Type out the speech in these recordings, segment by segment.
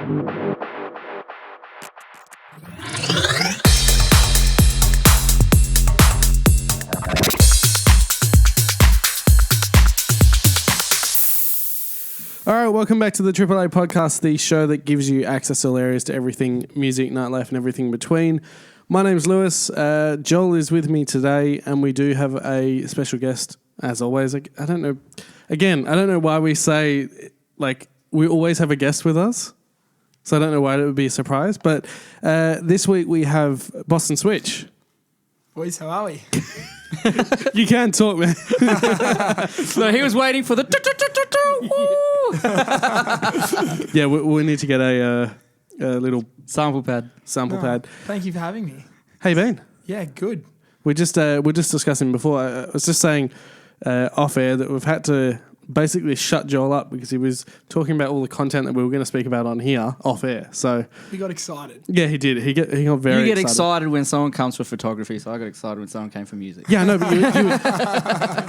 All right, welcome back to the AAA podcast, the show that gives you access all areas to everything music, nightlife, and everything between. My name's Lewis. Joel is with me today, and we do have a special guest, as always. I don't know. Again, I don't know why we say, like, we always have a guest with us. So I don't know why it would be a surprise. But this week we have Boston Switch. Boys, how are we? You can't talk, man. No, he was waiting for the... Yeah, we need to get a little sample pad. Thank you for having me. How you been? Yeah, good. We're just discussing before. I was just saying off air that we've had to basically shut Joel up because he was talking about all the content that we were going to speak about on here off air. So he got excited. Yeah, he did. He got very. You get excited when someone comes for photography, so I got excited when someone came for music. Yeah, no, but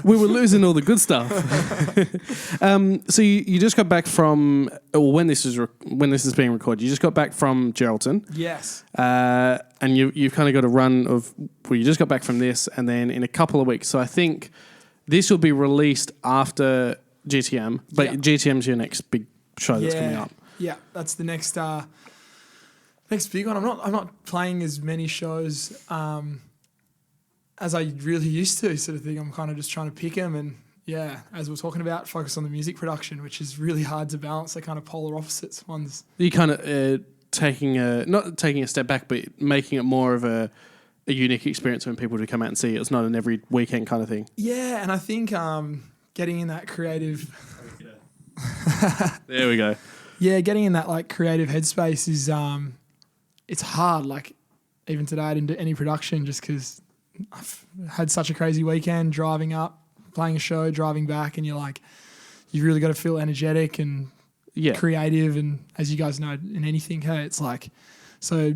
we were losing all the good stuff. So you just got back from, or when this is being recorded, you just got back from Geraldton. Yes. And you've kind of got a run of, well, you just got back from this, and then in a couple of weeks. So I think this will be released after GTM, but GTM's your next big show that's coming up. Yeah, that's the next big one. I'm not playing as many shows as I really used to, sort of thing. I'm kind of just trying to pick them, and as we're talking about, focus on the music production, which is really hard to balance. They're kind of polar opposites. One's you kind of not taking a step back, but making it more of a unique experience when people do come out and see it. It's not an every weekend kind of thing. Yeah, and I think getting in that creative... There we go. Yeah, getting in that like creative headspace is it's hard. Like even today I didn't do any production just because I've had such a crazy weekend driving up, playing a show, driving back, and you've really got to feel energetic and creative. And as you guys know, in anything, hey, it's like, so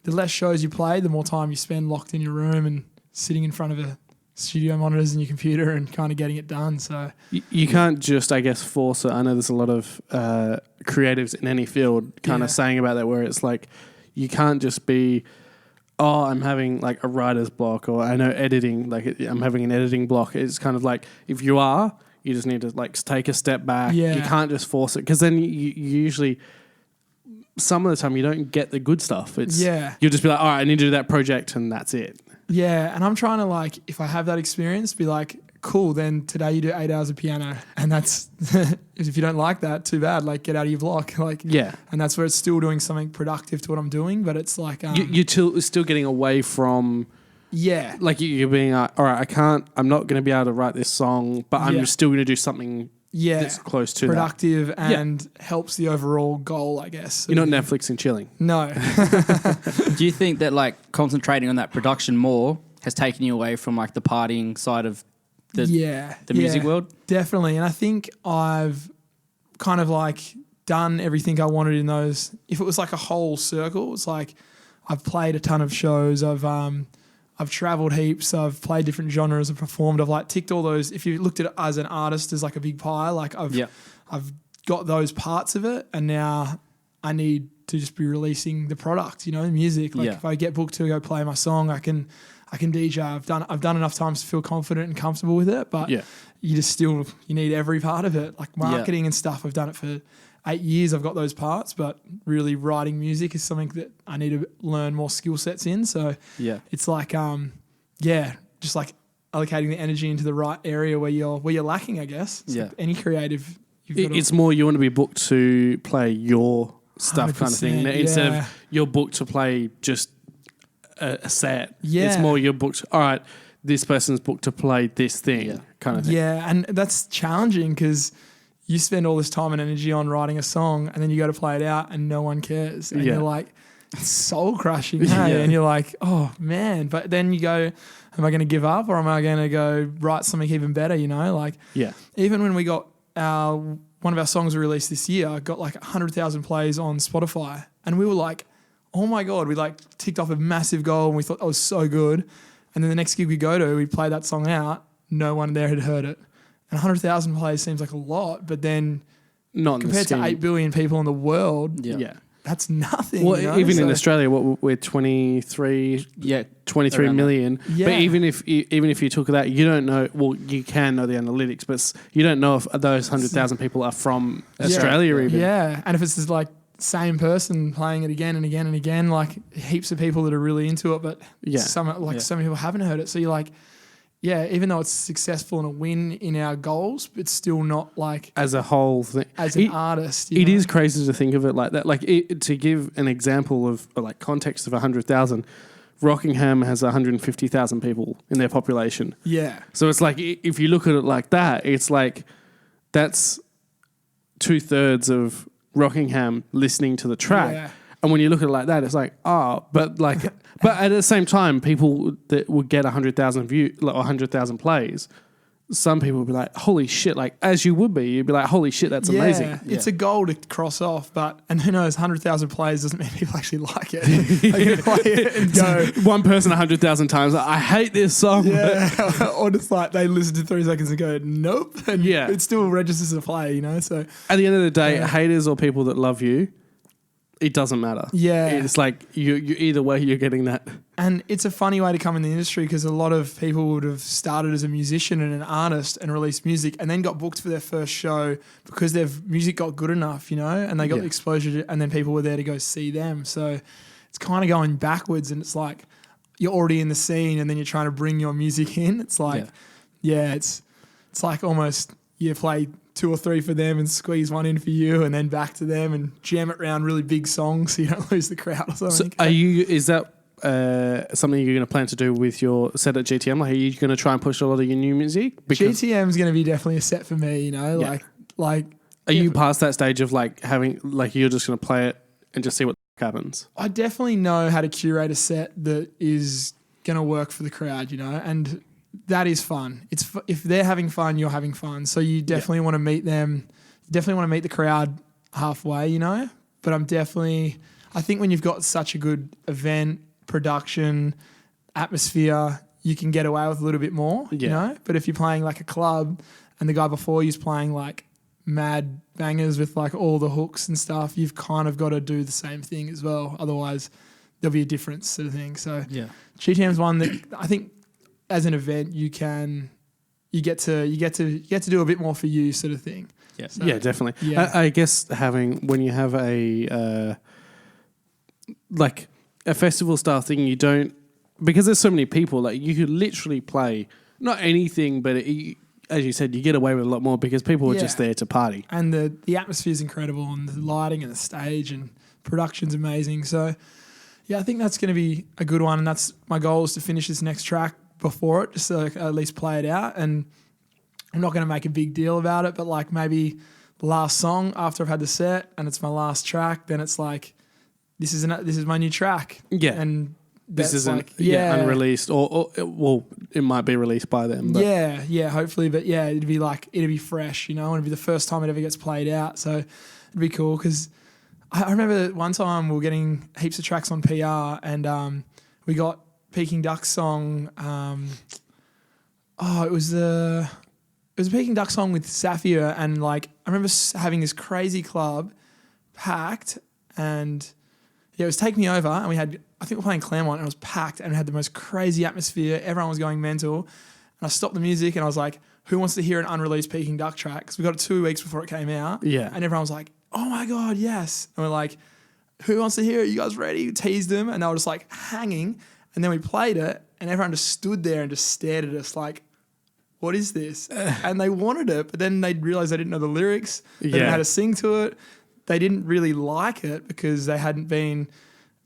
the less shows you play, the more time you spend locked in your room and sitting in front of a studio monitors and your computer and kind of getting it done. So you can't just, I guess, force it. I know there's a lot of creatives in any field kind of saying about that, where it's like you can't just be, oh, I'm having like a writer's block, or I know editing, like I'm having an editing block. It's kind of like if you are, you just need to like take a step back. Yeah. You can't just force it, because then you usually, some of the time you don't get the good stuff. It's you'll just be like, all right, I need to do that project, and that's it. Yeah, and I'm trying to, like, if I have that experience, be like, cool, then today you do 8 hours of piano, and that's, if you don't like that, too bad, like, get out of your block. Like, and that's where it's still doing something productive to what I'm doing, but it's like... you're still getting away from... Yeah. Like, you're being like, all right, I'm not going to be able to write this song, but I'm still going to do something that's close to productive that. And helps the overall goal, I guess. So you're not Netflix and chilling. No. Do you think that like concentrating on that production more has taken you away from like the partying side of the music world? Definitely. And I think I've kind of like done everything I wanted in those. If it was like a whole circle, it's like I've played a ton of shows. I've traveled heaps. I've played different genres. I've performed. I've like ticked all those. If you looked at it as an artist as like a big pie, like I've got those parts of it, and now I need to just be releasing the product, music. Like if I get booked to go play my song, I can DJ. I've done enough times to feel confident and comfortable with it, but you need every part of it, like marketing and stuff. I've done it for 8 years. I've got those parts, but really writing music is something that I need to learn more skill sets in. So it's like, just like allocating the energy into the right area where you're lacking, I guess. It's like any creative. It's more you want to be booked to play your stuff kind of thing instead of you're booked to play just a set. Yeah. It's more you're booked, all right, this person's booked to play this thing kind of thing. Yeah, and that's challenging because you spend all this time and energy on writing a song, and then you go to play it out and no one cares. And you're like, it's soul crushing. Hey? And you're like, oh man. But then you go, am I going to give up, or am I going to go write something even better? Even when we got one of our songs we released this year, got like 100,000 plays on Spotify. And we were like, oh my God, we like ticked off a massive goal, and we thought that was so good. And then the next gig we go to, we play that song out. No one there had heard it. And 100,000 plays seems like a lot, but then not compared to 8 billion people in the world, that's nothing. Well, you know? even in Australia, we're 23 million. Yeah. But even if you took that, you don't know. Well, you can know the analytics, but you don't know if those 100,000 people are from Australia. Even and if it's just like same person playing it again and again and again, like heaps of people that are really into it, but so many people haven't heard it. So you're like, even though it's successful and a win in our goals, it's still not like as a whole thing. As an artist, it is crazy to think of it like that. Like to give an example of like context of 100,000, Rockingham has 150,000 people in their population. Yeah. So it's like if you look at it like that, it's like that's 2/3 of Rockingham listening to the track. Yeah. And when you look at it like that, it's like, but at the same time, people that would get 100,000 views, like 100,000 plays, some people would be like, holy shit, like as you would be, you'd be like, holy shit, that's amazing. It's a goal to cross off, and who knows, 100,000 plays doesn't mean people actually like it. They can play it and go. One person 100,000 times, I hate this song. Yeah. Or just like they listen to 3 seconds and go, nope. And it still registers as a play, you know? So at the end of the day, haters or people that love you, it doesn't matter. Yeah. It's like you either way you're getting that. And it's a funny way to come in the industry because a lot of people would have started as a musician and an artist and released music and then got booked for their first show because their music got good enough, you know, and they got the exposure and then people were there to go see them. So it's kind of going backwards and it's like you're already in the scene and then you're trying to bring your music in. It's like, it's like almost you play 2 or 3 for them and squeeze one in for you and then back to them and jam it around really big songs so you don't lose the crowd or something. So is that something you're going to plan to do with your set at GTM? Like, are you going to try and push a lot of your new music? GTM is going to be definitely a set for me, you know, like. Are you past that stage of like having, like you're just going to play it and just see what happens? I definitely know how to curate a set that is going to work for the crowd, you know, and that is fun. If they're having fun, you're having fun. So you definitely want to meet them. Definitely want to meet the crowd halfway, you know. But I think when you've got such a good event, production, atmosphere, you can get away with a little bit more, you know. But if you're playing like a club and the guy before you's playing like mad bangers with like all the hooks and stuff, you've kind of got to do the same thing as well. Otherwise, there'll be a difference sort of thing. So GTM's one that I think as an event you get to do a bit more for you sort of thing. Yeah, so, definitely. Yeah. I guess when you have a like a festival style thing, you don't, because there's so many people, like you could literally play not anything, but as you said, you get away with a lot more because people are just there to party. And the atmosphere is incredible and the lighting and the stage and production's amazing. So yeah, I think that's going to be a good one, and that's my goal is to finish this next track before it, just so at least play it out. And I'm not going to make a big deal about it, but like maybe the last song after I've had the set and it's my last track, then it's like, this is my new track. Yeah. And this isn't unreleased or well, it might be released by them. But. Yeah, hopefully. But yeah, it'd be fresh, you know, and it'd be the first time it ever gets played out. So it'd be cool because I remember one time we were getting heaps of tracks on PR and we got Peking Duk song. It was a Peking Duk song with Sapphire, and like I remember having this crazy club packed, and it was Take Me Over, and I think we were playing Claremont, and it was packed, and it had the most crazy atmosphere. Everyone was going mental, and I stopped the music, and I was like, "Who wants to hear an unreleased Peking Duk track?" Because we got it 2 weeks before it came out, and everyone was like, "Oh my god, yes!" And we're like, "Who wants to hear it? You guys ready?" We teased them, and they were just like hanging. And then we played it, and everyone just stood there and just stared at us like, what is this? And they wanted it, but then they realized they didn't know the lyrics. They didn't know how to sing to it. They didn't really like it because they hadn't been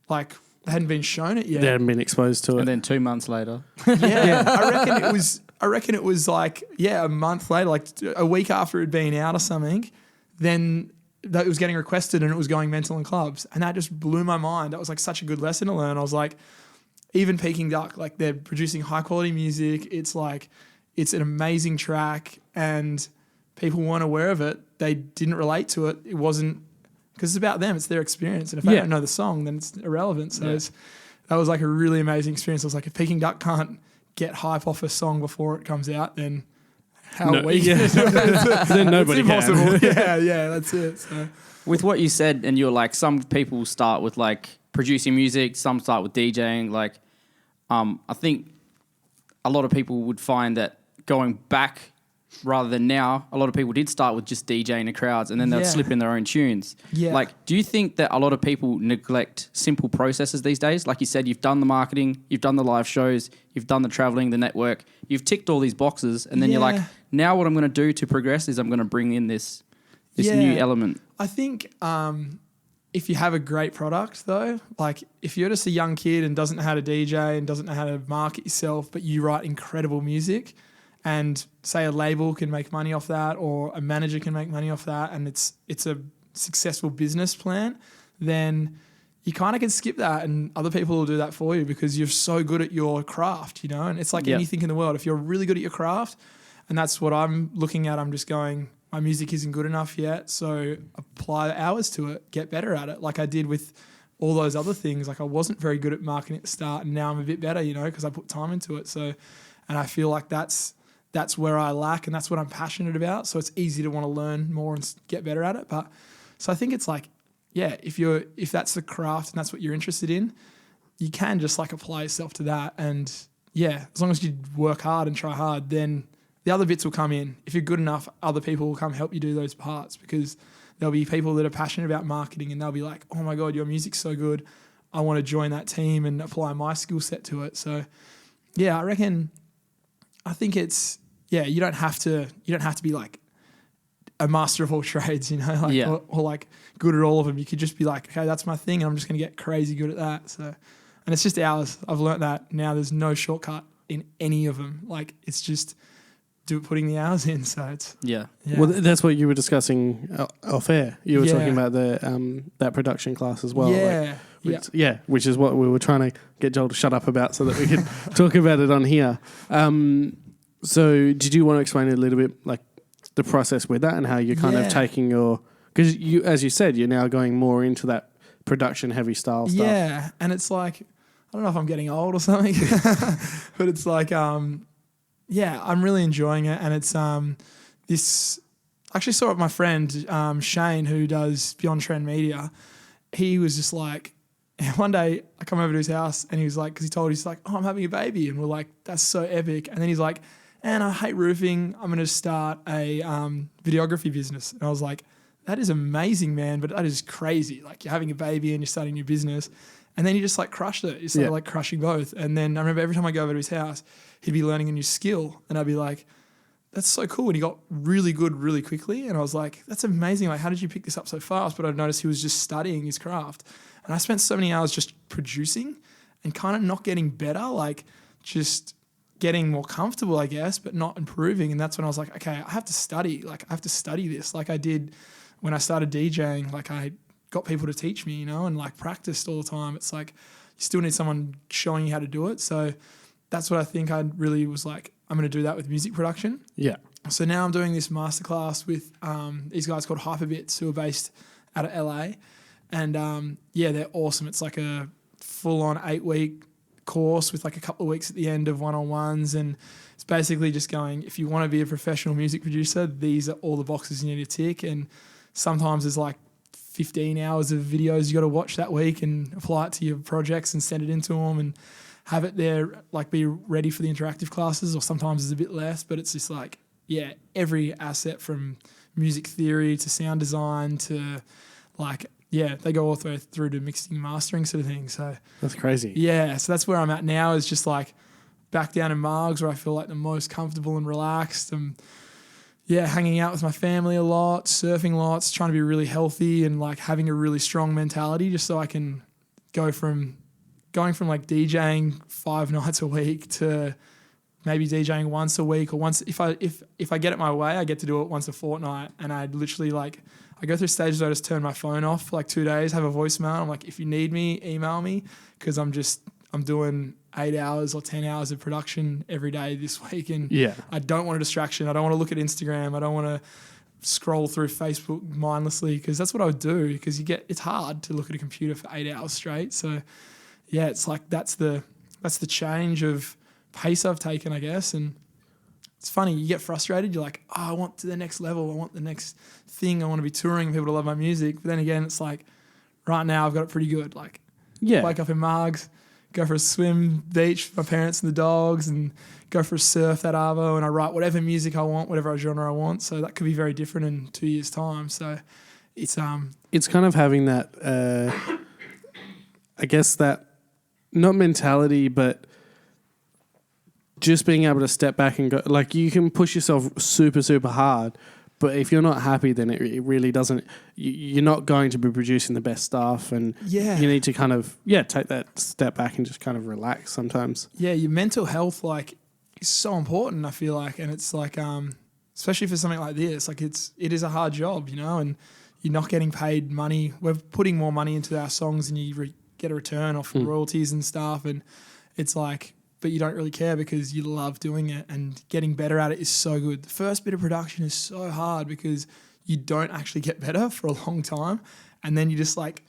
shown it yet. They hadn't been exposed to it. And then 2 months later. I reckon it was like, a month later, like a week after it had been out or something, then that it was getting requested and it was going mental in clubs. And that just blew my mind. That was like such a good lesson to learn. I was like, even Peking Duk, like they're producing high quality music. It's like, it's an amazing track and people weren't aware of it. They didn't relate to it. It wasn't, because it's about them. It's their experience. And if they don't know the song, then it's irrelevant. So that was like a really amazing experience. I was like, if Peking Duk can't get hype off a song before it comes out, then how No, are we yeah. going to do it? Then nobody It's impossible. can. yeah, that's it. So. With what you said, and you're like, some people start with like producing music, some start with DJing. Like, I think a lot of people would find that going back rather than now, a lot of people did start with just DJing the crowds and then they'll slip in their own tunes. Yeah. Like, do you think that a lot of people neglect simple processes these days? Like you said, you've done the marketing, you've done the live shows, you've done the traveling, the network, you've ticked all these boxes, and then you're like, now what I'm going to do to progress is I'm going to bring in this new element. I think if you have a great product though, like if you're just a young kid and doesn't know how to DJ and doesn't know how to market yourself, but you write incredible music, and say a label can make money off that or a manager can make money off that, and it's a successful business plan, then you kind of can skip that and other people will do that for you because you're so good at your craft, you know? And it's like anything in the world. If you're really good at your craft, and that's what I'm looking at, I'm just going, my music isn't good enough yet, so apply hours to it, get better at it. Like I did with all those other things. Like I wasn't very good at marketing at the start, and now I'm a bit better, you know, because I put time into it. So, and I feel like that's where I lack, and that's what I'm passionate about. So it's easy to want to learn more and get better at it. But so I think it's like, if that's the craft and that's what you're interested in, you can just like apply yourself to that. And as long as you work hard and try hard, then the other bits will come in. If you're good enough, other people will come help you do those parts, because there'll be people that are passionate about marketing and they'll be like, oh my God, your music's so good, I want to join that team and apply my skill set to it. So I think it's, you don't have to be like a master of all trades, you know, like or like good at all of them. You could just be like, okay, that's my thing and I'm just going to get crazy good at that. So, and it's just hours. I've learnt that now. There's no shortcut in any of them. Like it's just putting the hours in. So it's Well, that's what you were discussing off air. You were talking about the that production class as well. Which is what we were trying to get Joel to shut up about so that we could talk about it on here. So did you want to explain a little bit like the process with that and how you're kind of taking because you, as you said, you're now going more into that production heavy style stuff. Yeah, and it's like, I don't know if I'm getting old or something, but it's like, I'm really enjoying it. And it's this, I actually saw it with my friend Shane, who does Beyond Trend Media. He was just like, one day I come over to his house and he was like, because he's like, oh, I'm having a baby. And we're like, that's so epic. And then he's like, and I hate roofing, I'm going to start a videography business. And I was like, that is amazing, man, but that is crazy. Like you're having a baby and you're starting your business. And then you just like crushed it. You started like crushing both. And then I remember every time I go over to his house, he'd be learning a new skill. And I'd be like, that's so cool. And he got really good really quickly. And I was like, that's amazing. Like, how did you pick this up so fast? But I'd noticed he was just studying his craft. And I spent so many hours just producing and kind of not getting better, like just getting more comfortable, I guess, but not improving. And that's when I was like, okay, I have to study. Like I have to study this like I did when I started DJing. Like I got people to teach me, you know, and like practiced all the time. It's like you still need someone showing you how to do it. So that's what I think I really was like, I'm going to do that with music production. Yeah. So now I'm doing this masterclass with these guys called Hyperbits who are based out of LA. And they're awesome. It's like a full-on 8-week course with like a couple of weeks at the end of one-on-ones. And it's basically just going, if you want to be a professional music producer, these are all the boxes you need to tick. And sometimes there's like 15 hours of videos you got to watch that week and apply it to your projects and send it into them and have it there, like be ready for the interactive classes. Or sometimes it's a bit less, but it's just like, every asset from music theory to sound design to like, they go all the way through to mixing and mastering sort of thing. So that's crazy. Yeah, so that's where I'm at now, is just like back down in Margs where I feel like the most comfortable and relaxed. And hanging out with my family a lot, surfing lots, trying to be really healthy and like having a really strong mentality just so I can going from like DJing 5 nights a week to maybe DJing once a week, or once if I get it my way, I get to do it once a fortnight. And I'd literally like, I go through stages where I just turn my phone off for like 2 days, have a voicemail. I'm like, if you need me, email me, because I'm doing 8 hours or 10 hours of production every day this week. And I don't want a distraction. I don't want to look at Instagram. I don't want to scroll through Facebook mindlessly, because that's what I would do, because it's hard to look at a computer for 8 hours straight. So it's like, that's the change of pace I've taken, I guess. And it's funny. You get frustrated. You're like, oh, I want to the next level. I want the next thing. I want to be touring people to love my music. But then again, it's like right now I've got it pretty good. Like wake up in Margs, go for a swim beach with my parents and the dogs, and go for a surf at Arvo, and I write whatever music I want, whatever genre I want. So that could be very different in 2 years' time. So it's kind of having that, I guess that not mentality, but just being able to step back and go, like, you can push yourself super, super hard, but if you're not happy, then it really doesn't, you're not going to be producing the best stuff, and you need to kind of, take that step back and just kind of relax sometimes. Yeah, your mental health, like, is so important, I feel like, and it's like, especially for something like this, like, it is a hard job, you know, and you're not getting paid money. We're putting more money into our songs and you get a return off royalties and stuff, and it's like, but you don't really care because you love doing it, and getting better at it is so good. The first bit of production is so hard because you don't actually get better for a long time, and then you just like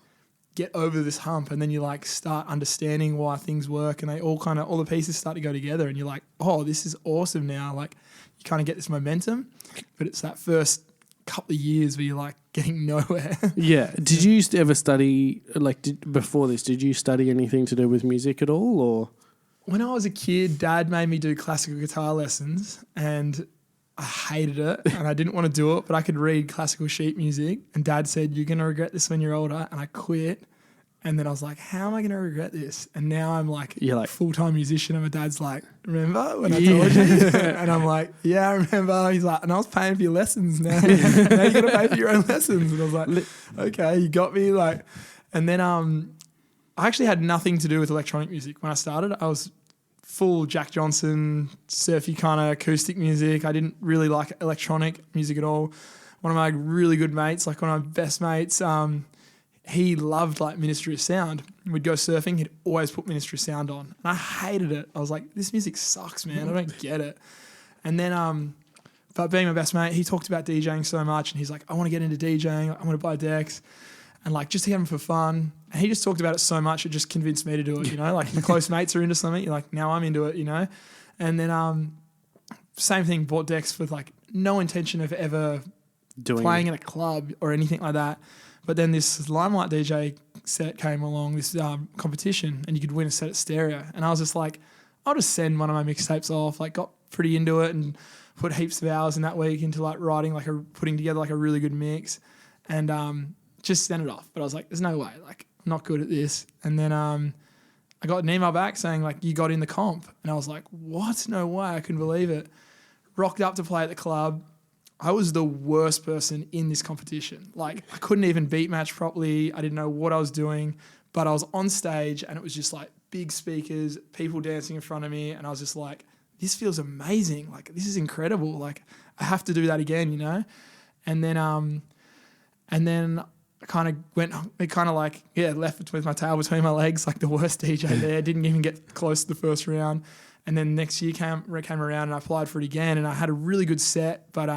get over this hump, and then you like start understanding why things work, and they all the pieces start to go together, and you're like, oh, this is awesome now. Like, you kind of get this momentum, but it's that first couple of years where you're like getting nowhere. Yeah. Did you ever study, before this, did you study anything to do with music at all, or? When I was a kid, Dad made me do classical guitar lessons, and I hated it and I didn't want to do it, but I could read classical sheet music, and Dad said, you're going to regret this when you're older, and I quit. And then I was like, how am I going to regret this? And now I'm like a full-time musician, and my dad's like, remember when I told you? And I'm like, yeah, I remember. He's like, and I was paying for your lessons now. Now you're going to pay for your own lessons. And I was like, okay, you got me. Like, and then I actually had nothing to do with electronic music. When I started, I was full Jack Johnson, surfy kind of acoustic music. I didn't really like electronic music at all. One of my really good mates, like one of my best mates, he loved like Ministry of Sound. We'd go surfing, he'd always put Ministry of Sound on. And I hated it. I was like, this music sucks, man. I don't get it. And then, but being my best mate, he talked about DJing so much, and he's like, I want to get into DJing. I want to buy decks. And like just to get them for fun. And he just talked about it so much, it just convinced me to do it, you know? Like your close mates are into something, you're like, now I'm into it, you know? And then same thing, bought decks with like no intention of ever playing in a club or anything like that. But then this Limelight DJ set came along, this competition, and you could win a set at Stereo. And I was just like, I'll just send one of my mixtapes off, like got pretty into it and put heaps of hours in that week into like writing, putting together like a really good mix. And just send it off. But I was like, there's no way, like I'm not good at this. And then I got an email back saying like, you got in the comp. And I was like, what? No way. I couldn't believe it. Rocked up to play at the club. I was the worst person in this competition. Like I couldn't even beat match properly. I didn't know what I was doing, but I was on stage and it was just like big speakers, people dancing in front of me. And I was just like, this feels amazing. Like this is incredible. Like I have to do that again, you know? And then I kind of went, it kind of like, left with my tail between my legs, like the worst DJ there. Didn't even get close to the first round. And then next year came around and I applied for it again, and I had a really good set, but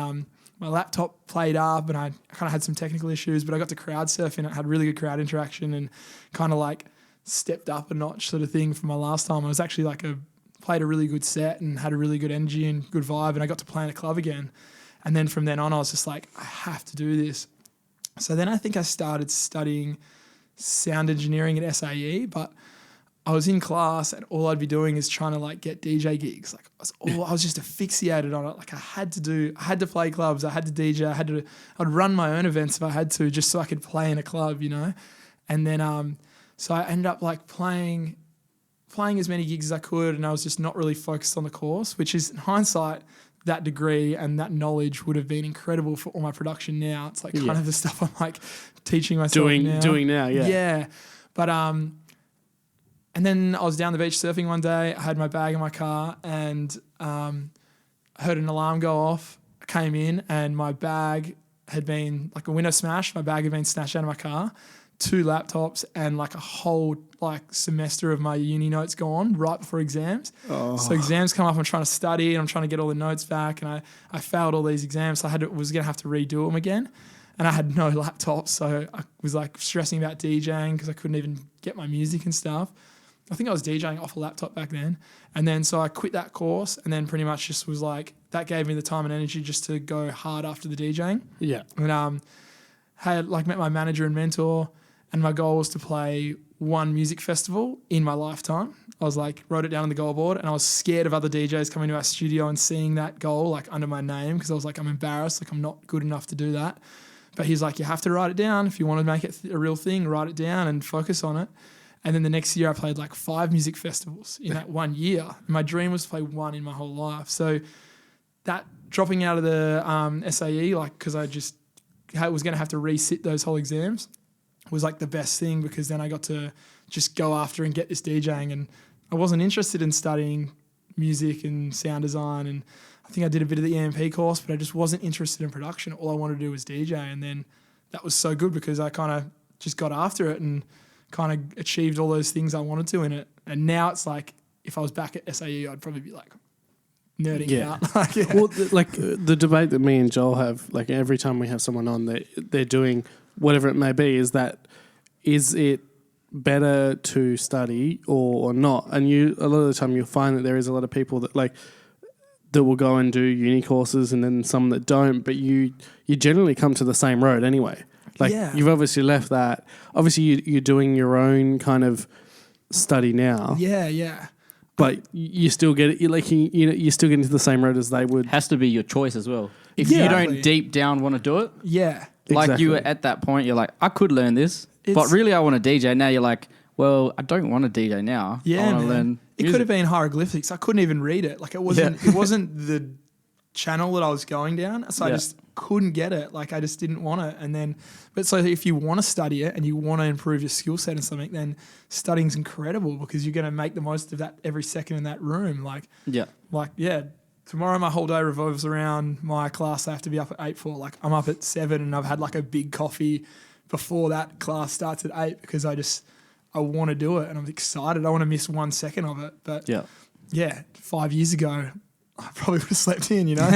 my laptop played up and I kind of had some technical issues, but I got to crowd surfing. I had really good crowd interaction and kind of like stepped up a notch sort of thing from my last time. I was actually like played a really good set and had a really good energy and good vibe, and I got to play in a club again. And then from then on, I was just like, I have to do this. So then I think I started studying sound engineering at SAE, but I was in class and all I'd be doing is trying to like get DJ gigs. Like I was just asphyxiated on it. Like I had to play clubs. I had to DJ. I'd run my own events if I had to, just so I could play in a club, you know? And then, so I ended up like playing as many gigs as I could, and I was just not really focused on the course, which is in hindsight, that degree and that knowledge would have been incredible for all my production now. It's like kind of the stuff I'm like teaching myself doing now. Yeah. Yeah. But, and then I was down the beach surfing one day. I had my bag in my car and I heard an alarm go off. I came in and my bag had been like a window smash. My bag had been snatched out of my car. 2 laptops and like a whole like semester of my uni notes gone right before exams. Oh. So exams come up, I'm trying to study and I'm trying to get all the notes back, and I failed all these exams. So I was going to have to redo them again, and I had no laptop. So I was like stressing about DJing because I couldn't even get my music and stuff. I think I was DJing off a laptop back then. And then so I quit that course and then pretty much just was like that gave me the time and energy just to go hard after the DJing. Yeah. And had met my manager and mentor, and my goal was to play one music festival in my lifetime. I was like, wrote it down on the goal board, and I was scared of other DJs coming to our studio and seeing that goal like under my name, because I was like, I'm embarrassed, like I'm not good enough to do that. But he's like, you have to write it down. If you want to make it a real thing, write it down and focus on it. And then the next year I played like 5 music festivals in that 1 year. And my dream was to play one in my whole life. So that dropping out of the SAE, like, because I just was going to have to resit those whole exams, was like the best thing, because then I got to just go after and get this DJing. And I wasn't interested in studying music and sound design, and I think I did a bit of the EMP course, but I just wasn't interested in production. All I wanted to do was DJ, and then that was so good because I kind of just got after it and kind of achieved all those things I wanted to in it. And now it's like, if I was back at SAE, I'd probably be like nerding out. Well, the debate that me and Joel have, like every time we have someone on, they're doing whatever it may be, is it better to study or not? And a lot of the time you'll find that there is a lot of people that that will go and do uni courses, and then some that don't, but you generally come to the same road anyway. You've obviously left that. Obviously you're doing your own kind of study now. Yeah. But you still get it, you still get into the same road as they would. Has to be your choice as well. If you don't deep down want to do it, like you were at that point, you're like, I could learn this, but really I want to DJ. Now you're like, well, I don't want to DJ now. Yeah, I want to learn. It could have been hieroglyphics. I couldn't even read it. Like it wasn't the channel that I was going down, so I just couldn't get it. Like I just didn't want it. But so if you want to study it and you want to improve your skill set and something, then studying's incredible, because you're going to make the most of that every second in that room. Tomorrow my whole day revolves around my class. I have to be up at 8 for. Like I'm up at 7 and I've had like a big coffee before that class starts at 8, because I want to do it and I'm excited. I want to miss 1 second of it. But 5 years ago, I probably would have slept in, you know?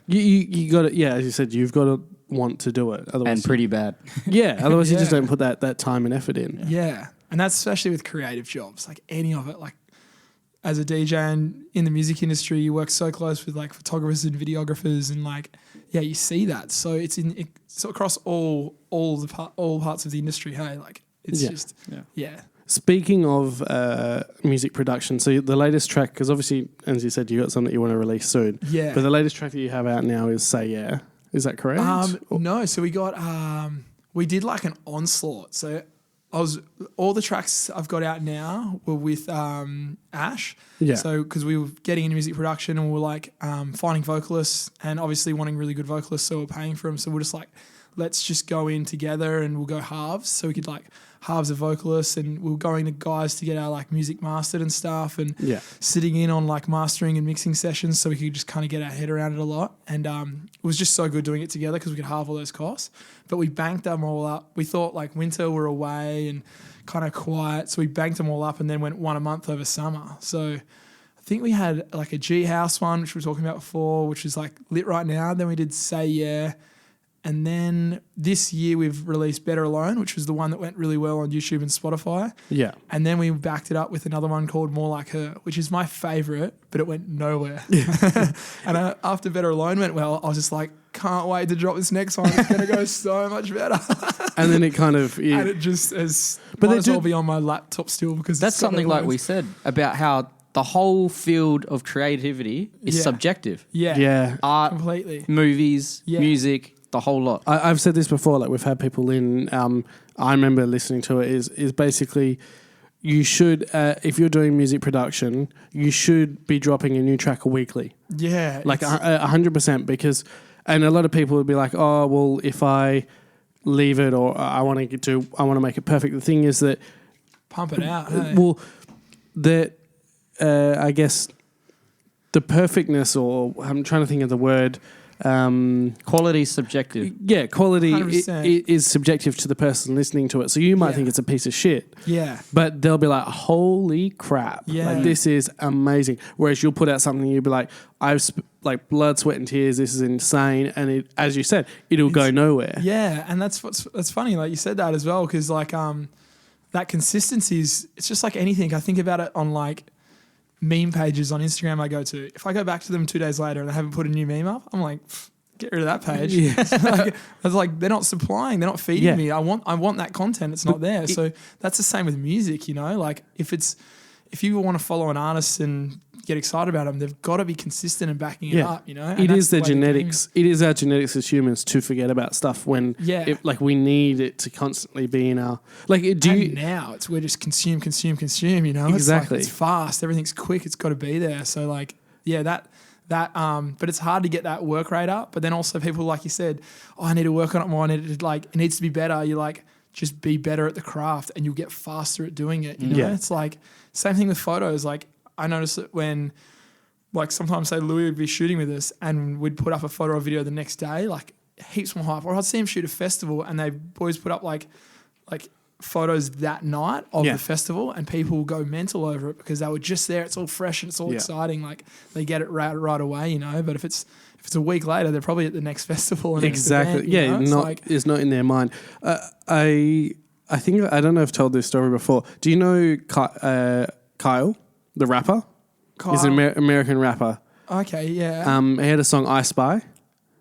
You got to, as you said, you've got to want to do it. Otherwise, and pretty bad. Otherwise you just don't put that time and effort in. Yeah. And that's especially with creative jobs, like any of it. Like as a DJ and in the music industry, you work so close with like photographers and videographers, and you see that. So it's across all parts of the industry. Hey, like it's Speaking of music production, so the latest track, because obviously, as you said, you got something that you want to release soon. Yeah. But the latest track that you have out now is Say Yeah. Is that correct? No. So we got we did like an onslaught. So all the tracks I've got out now were with Ash. Yeah. So because we were getting into music production and we were like finding vocalists and obviously wanting really good vocalists, so we're paying for them. So we're just like, let's just go in together and we'll go halves. So we could like halves of vocalists, and we were going to guys to get our like music mastered and stuff, and sitting in on like mastering and mixing sessions so we could just kind of get our head around it a lot. And it was just so good doing it together because we could halve all those costs. But we banked them all up. We thought like winter we're away and kind of quiet, so we banked them all up and then went one a month over summer. So I think we had like a G House one, which we were talking about before, which is like lit right now. Then we did Say Yeah. And then this year we've released Better Alone, which was the one that went really well on YouTube and Spotify. Yeah. And then we backed it up with another one called More Like Her, which is my favourite, but it went nowhere. And after Better Alone went well, I was just like, can't wait to drop this next one. It's going to go so much better. And then it kind of... And it just might as well be on my laptop still, because that's something like we said about how the whole field of creativity is subjective. Yeah. Art, completely. Movies, music, the whole lot. I've said this before, like we've had people in, I remember listening to it, is basically you should, if you're doing music production, you should be dropping a new track weekly. Yeah. Like 100%, because, and a lot of people would be like, oh, well, if I leave it or I want to make it perfect. The thing is that... Pump it out, hey? Well, I guess the perfectness, or I'm trying to think of the word... quality is subjective. Yeah, quality is subjective to the person listening to it. So you might think it's a piece of shit. Yeah. But they'll be like, holy crap. Yeah. Like, this is amazing. Whereas you'll put out something and you'll be like, like blood, sweat and tears, this is insane. And it, as you said, it'll go nowhere. Yeah, and that's funny. Like you said that as well, because like that consistency is, it's just like anything. I think about it on like meme pages on Instagram I go to. If I go back to them 2 days later and they haven't put a new meme up, I'm like, get rid of that page. Yeah. So I was like, they're not supplying, they're not feeding Yeah. me. I want that content. It's not there. So that's the same with music, you know. Like if you want to follow an artist and get excited about them, they've got to be consistent and backing it up, you know. It is the genetics. It is our genetics as humans to forget about stuff when, like, we need it to constantly be in our now we're just consume, you know. Exactly. It's fast, everything's quick, it's got to be there. So like, that but it's hard to get that work rate up. But then also people, like you said, I need to work on it more. It needs to be better. You're like, just be better at the craft and you'll get faster at doing it. You know, it's like same thing with photos. Like I notice it when, like sometimes say Louis would be shooting with us and we'd put up a photo or video the next day, like heaps more hype. Or I'd see him shoot a festival and they boys put up like photos that night of the festival and people go mental over it because they were just there. It's all fresh and it's all exciting. Like they get it right away, you know. But if it's a week later, they're probably at the next festival. Or next event, it's not in their mind. I think I don't know if I've told this story before. Do you know Kyle, the rapper? He's an American rapper. Okay, yeah. He had a song "I Spy."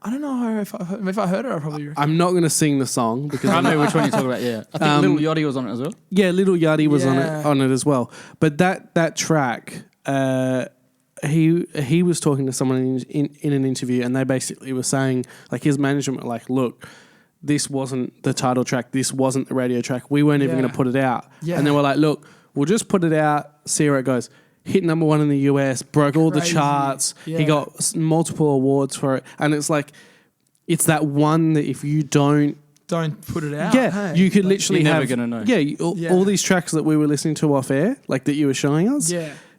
I don't know if I heard it. I probably. I'm not going to sing the song because I know which one you're talking about. Yeah, I think Lil Yachty was on it as well. Yeah, Lil Yachty was on it as well. But that track, he was talking to someone in an interview, and they basically were saying, like, his management were like, look, this wasn't the title track, this wasn't the radio track, we weren't even going to put it out. Yeah. And they were like, look, we'll just put it out, see where it goes. Hit number 1 in the US, broke all the charts. Yeah. He got multiple awards for it. And it's like, it's that one that if you don't put it out, you could literally you're have... never going to know. All these tracks that we were listening to off air, like that you were showing us,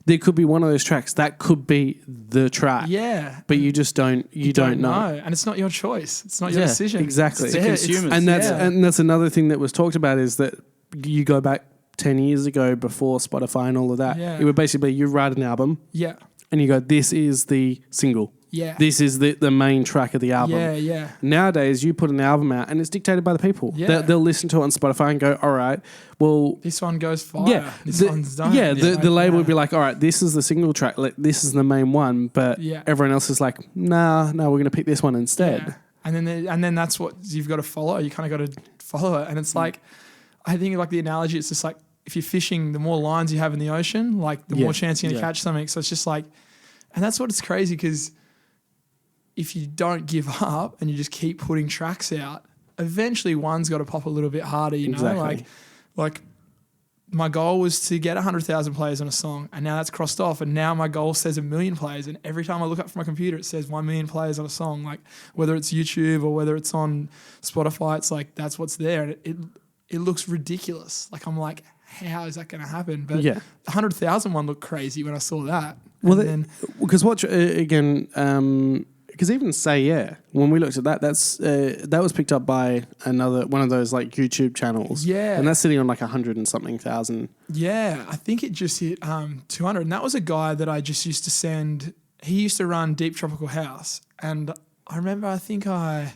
there could be one of those tracks. That could be the track. Yeah. But you just don't know. And it's not your choice. It's not your decision. Exactly. It's the consumers. And that's another thing that was talked about is that you go back 10 years ago before Spotify and all of that. Yeah. It would basically, you write an album. Yeah. And you go, this is the single. Yeah. This is the main track of the album. Yeah, yeah. Nowadays, you put an album out and it's dictated by the people. Yeah. They'll listen to it on Spotify and go, all right, well... This one goes fire. Yeah. This one's done. Yeah, the label would be like, all right, this is the single track. This is the main one. But everyone else is like, nah, we're going to pick this one instead. Yeah. And then that's what you've got to follow. You kind of got to follow it. And it's like, I think like the analogy, it's just like, if you're fishing, the more lines you have in the ocean, like the more chance you're going to catch something. So it's just like, and that's what it's crazy because if you don't give up and you just keep putting tracks out, eventually one's got to pop a little bit harder, you know? Exactly. Like my goal was to get 100,000 plays on a song and now that's crossed off and now my goal says 1 million plays and every time I look up from my computer it says 1 million plays on a song, like whether it's YouTube or whether it's on Spotify, it's like that's what's there and it looks ridiculous. Like I'm like, how is that going to happen? But the 100,000 one looked crazy when I saw that. Well, because what again? Because even Say Yeah, when we looked at that, that was picked up by one of those like YouTube channels. Yeah, and that's sitting on like 100 and something thousand. Yeah, I think it just hit 200, and that was a guy that I just used to send. He used to run Deep Tropical House, and I remember I think I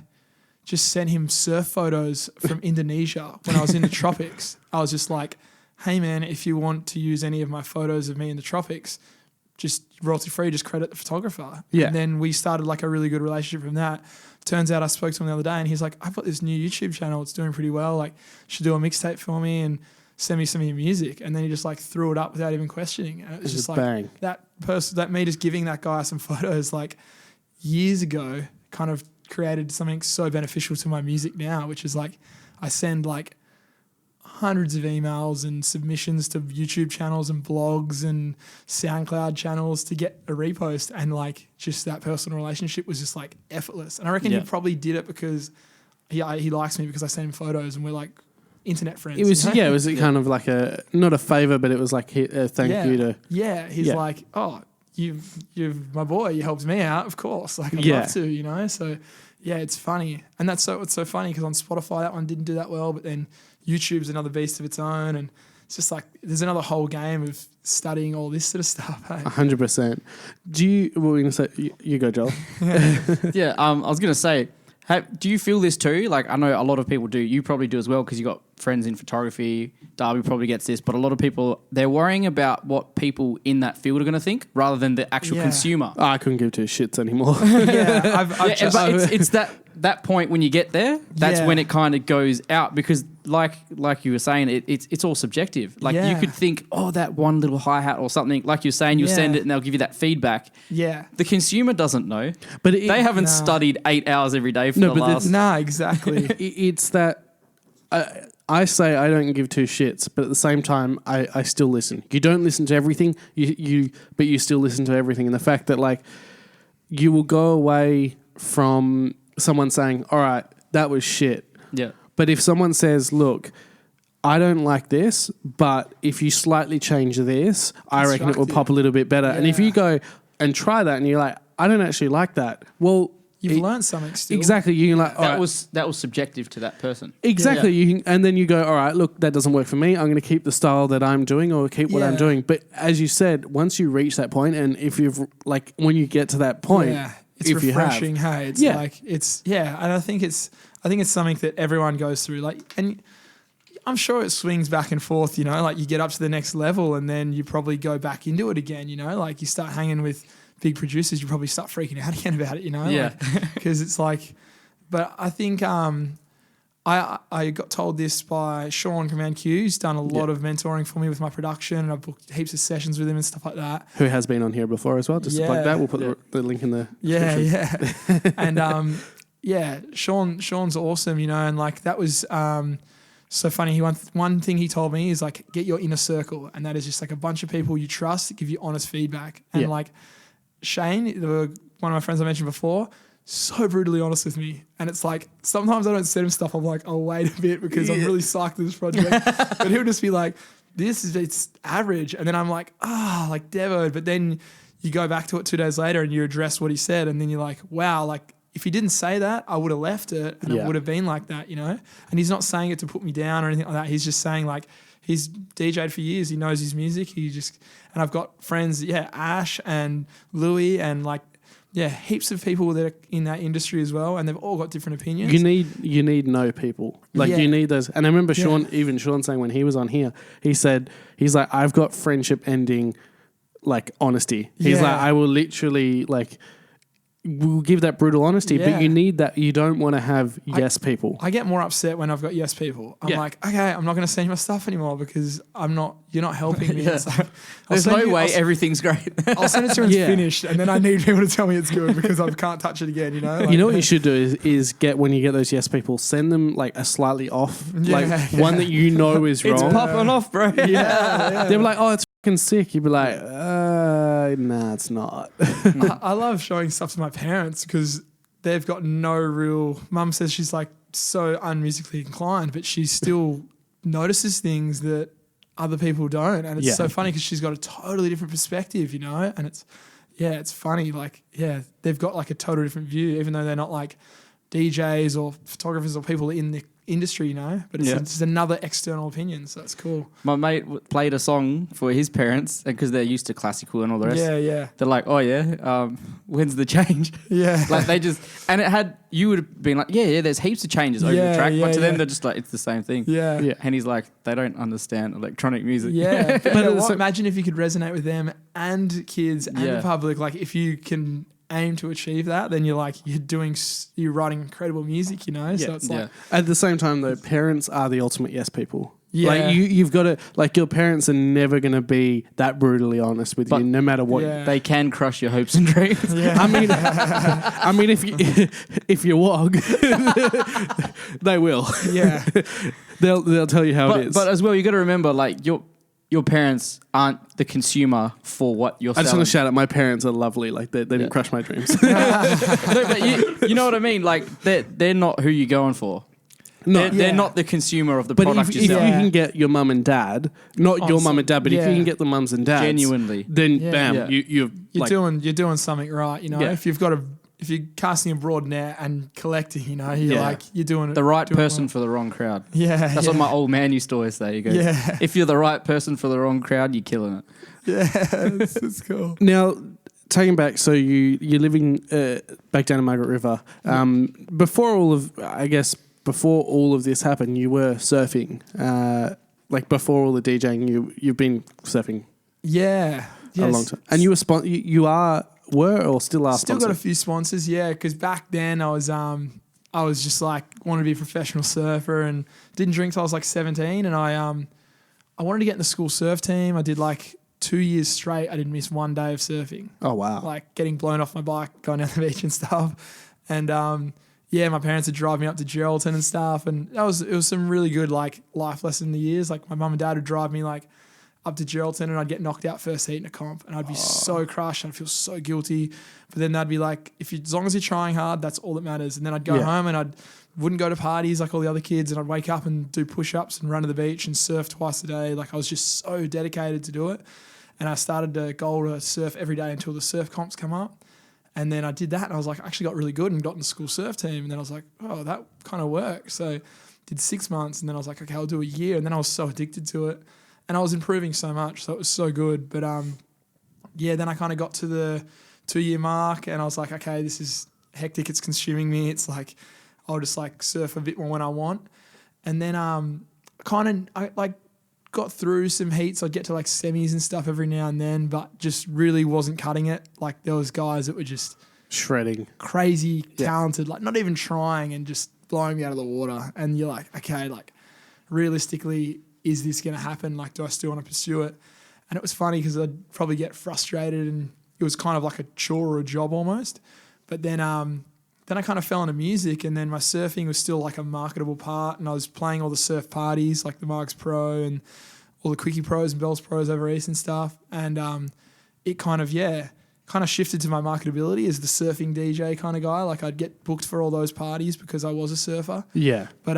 just sent him surf photos from Indonesia when I was in the tropics. I was just like, hey man, if you want to use any of my photos of me in the tropics, just royalty free, just credit the photographer. Yeah. And then we started like a really good relationship from that. Turns out I spoke to him the other day and he's like, I've got this new YouTube channel. It's doing pretty well. Like, should do a mixtape for me and send me some of your music. And then he just like threw it up without even questioning. And it was just like bang. that me just giving that guy some photos like years ago kind of created something so beneficial to my music now, which is like I send like hundreds of emails and submissions to YouTube channels and blogs and SoundCloud channels to get a repost, and like just that personal relationship was just like effortless. And I reckon he probably did it because he likes me because I send him photos and we're like internet friends. It was you know? it was kind of like not a favor, but it was like a thank you to. He's like, oh, you've my boy, you helped me out, of course. Like I'd love to, you know. So yeah, it's funny, and it's so funny because on Spotify that one didn't do that well, but then YouTube's another beast of its own, and it's just like there's another whole game of studying all this sort of stuff. 100%. Do you? What were you gonna say? You go, Joel. I was gonna say, Do you feel this too? Like, I know a lot of people do. You probably do as well because you got friends in photography. Darby probably gets this, but a lot of people, they're worrying about what people in that field are going to think rather than the actual consumer. I couldn't give two shits anymore. But it's that point when you get there, that's when it kind of goes out because like you were saying, it's all subjective. Like you could think, oh, that one little hi-hat or something, like you're saying, you'll send it and they'll give you that feedback. Yeah. The consumer doesn't know. But they haven't studied 8 hours every day for the last... exactly. It's that... I say I don't give two shits, but at the same time, I still listen. You don't listen to everything, but you still listen to everything. And the fact that, like, you will go away from someone saying, all right, that was shit. Yeah. But if someone says, look, I don't like this, but if you slightly change this, I reckon it will pop a little bit better. Yeah. And if you go and try that and you're like, I don't actually like that, well... You've learned something still. Exactly. You like that was subjective to that person. Exactly. Yeah. And then you go, all right, look, that doesn't work for me. I'm going to keep the style that I'm doing or keep what I'm doing. But as you said, once you reach that point, and if you've like when you get to that point, it's refreshing. Hey, it's like and I think it's something that everyone goes through. Like, and I'm sure it swings back and forth. You know, like you get up to the next level, and then you probably go back into it again. You know, like you start hanging with big producers, you probably start freaking out again about it, you know? Yeah. Because it's like, but I think I got told this by Sean Command Q, who's done a lot of mentoring for me with my production, and I've booked heaps of sessions with him and stuff like that. Who has been on here before as well, just to plug that. We'll put the link in the description. And Sean's awesome, you know, and like that was so funny. One thing he told me is like, get your inner circle, and that is just like a bunch of people you trust that give you honest feedback. And like Shane, one of my friends I mentioned before, so brutally honest with me. And it's like, sometimes I don't send him stuff. I'm like, oh, wait a bit because I'm really psyched with this project. But he'll just be like, it's average. And then I'm like, like Devo. But then you go back to it 2 days later and you address what he said. And then you're like, wow, like if he didn't say that, I would have left it and it would have been like that, you know? And he's not saying it to put me down or anything like that. He's just saying like, he's DJ'd for years. He knows his music. And I've got friends, Ash and Louis and like, heaps of people that are in that industry as well. And they've all got different opinions. You need know people. Like you need those. And I remember Sean saying when he was on here, he's like, I've got friendship ending like honesty. He's like, I will literally like, we'll give that brutal honesty, but you need that. You don't want to have yes people. I get more upset when I've got yes people. I'm like, okay, I'm not going to send you my stuff anymore because you're not helping me. There's no way everything's great. I'll send it to you when it's finished, and then I need people to tell me it's good because I can't touch it again, you know? Like, you know what you should do is when you get those yes people, send them like a slightly off, like one that you know is wrong. It's popping off, bro. They're like, oh, it's fucking sick. You'd be like, nah, it's not. I love showing stuff to my parents because they've got no real... Mum says she's like so unmusically inclined, but she still notices things that other people don't. And it's so funny because she's got a totally different perspective, you know? And it's funny. Like, they've got like a totally different view, even though they're not like DJs or photographers or people in the industry, you know, but it's just another external opinion, so that's cool. My mate played a song for his parents because they're used to classical and all the rest. They're like, oh when's the change? Like they just, and it had, you would have been like, there's heaps of changes over the track, but to them they're just like, it's the same thing. And he's like, they don't understand electronic music. But imagine if you could resonate with them and kids and the public. Like if you can aim to achieve that, then you're writing incredible music, you know? So it's like... At the same time, though, parents are the ultimate yes people. Like you've got to, like your parents are never going to be that brutally honest with you, no matter what. They can crush your hopes and dreams. I mean, if you wog, they will. They'll tell you how it is. But as well, you got to remember, like your parents aren't the consumer for what you're selling. I just want to shout out, my parents are lovely. Like they didn't crush my dreams. No, but you know what I mean? Like they're not who you're going for. They're not the consumer of the product if you can get your mum and dad, not your mum and dad, but if you can get the mums and dads, genuinely, then bam, you're doing something right. You know, if you're casting a broad net and collecting, you know, you're doing it. The right person for the wrong crowd. That's what my old man used to always say. He goes, if you're the right person for the wrong crowd, you're killing it. It's cool. Now, taking back, so you're living back down in Margaret River. Before all of this happened, you were surfing. Like before all the DJing, you've been surfing. Yeah. A long time. And you were were or still are Still sponsored? got a few sponsors, yeah, because back then I was just like wanted to be a professional surfer and didn't drink till I was like 17, and I wanted to get in the school surf team. I did like 2 years straight. I didn't miss one day of surfing. Oh wow. Like getting blown off my bike, going down the beach and stuff. And my parents would drive me up to Geraldton and stuff, and it was some really good like life lesson years. Like my mum and dad would drive me like up to Geraldton, and I'd get knocked out first heat in a comp, and I'd be so crushed. I'd feel so guilty. But then they'd be like, as long as you're trying hard, that's all that matters. And then I'd go home and wouldn't go to parties like all the other kids, and I'd wake up and do push-ups and run to the beach and surf twice a day. Like I was just so dedicated to do it. And I started to goal to surf every day until the surf comps come up. And then I did that, and I was like, I actually got really good and got in the school surf team. And then I was like, oh, that kind of works. So did 6 months, and then I was like, okay, I'll do a year. And then I was so addicted to it. And I was improving so much, so it was so good. But then I kind of got to the 2-year mark, and I was like, okay, this is hectic. It's consuming me. It's like I'll just like surf a bit more when I want. And then I like got through some heats. I'd get to like semis and stuff every now and then, but just really wasn't cutting it. Like there was guys that were just shredding, crazy talented, like not even trying and just blowing me out of the water. And you're like, okay, like realistically, is this going to happen? Like, do I still want to pursue it? And it was funny because I'd probably get frustrated, and it was kind of like a chore or a job almost. But then I kind of fell into music, and then my surfing was still like a marketable part, and I was playing all the surf parties like the Marks Pro and all the Quickie Pros and Bells Pros over East and stuff. And it kind of shifted to my marketability as the surfing DJ kind of guy. Like I'd get booked for all those parties because I was a surfer. Yeah. But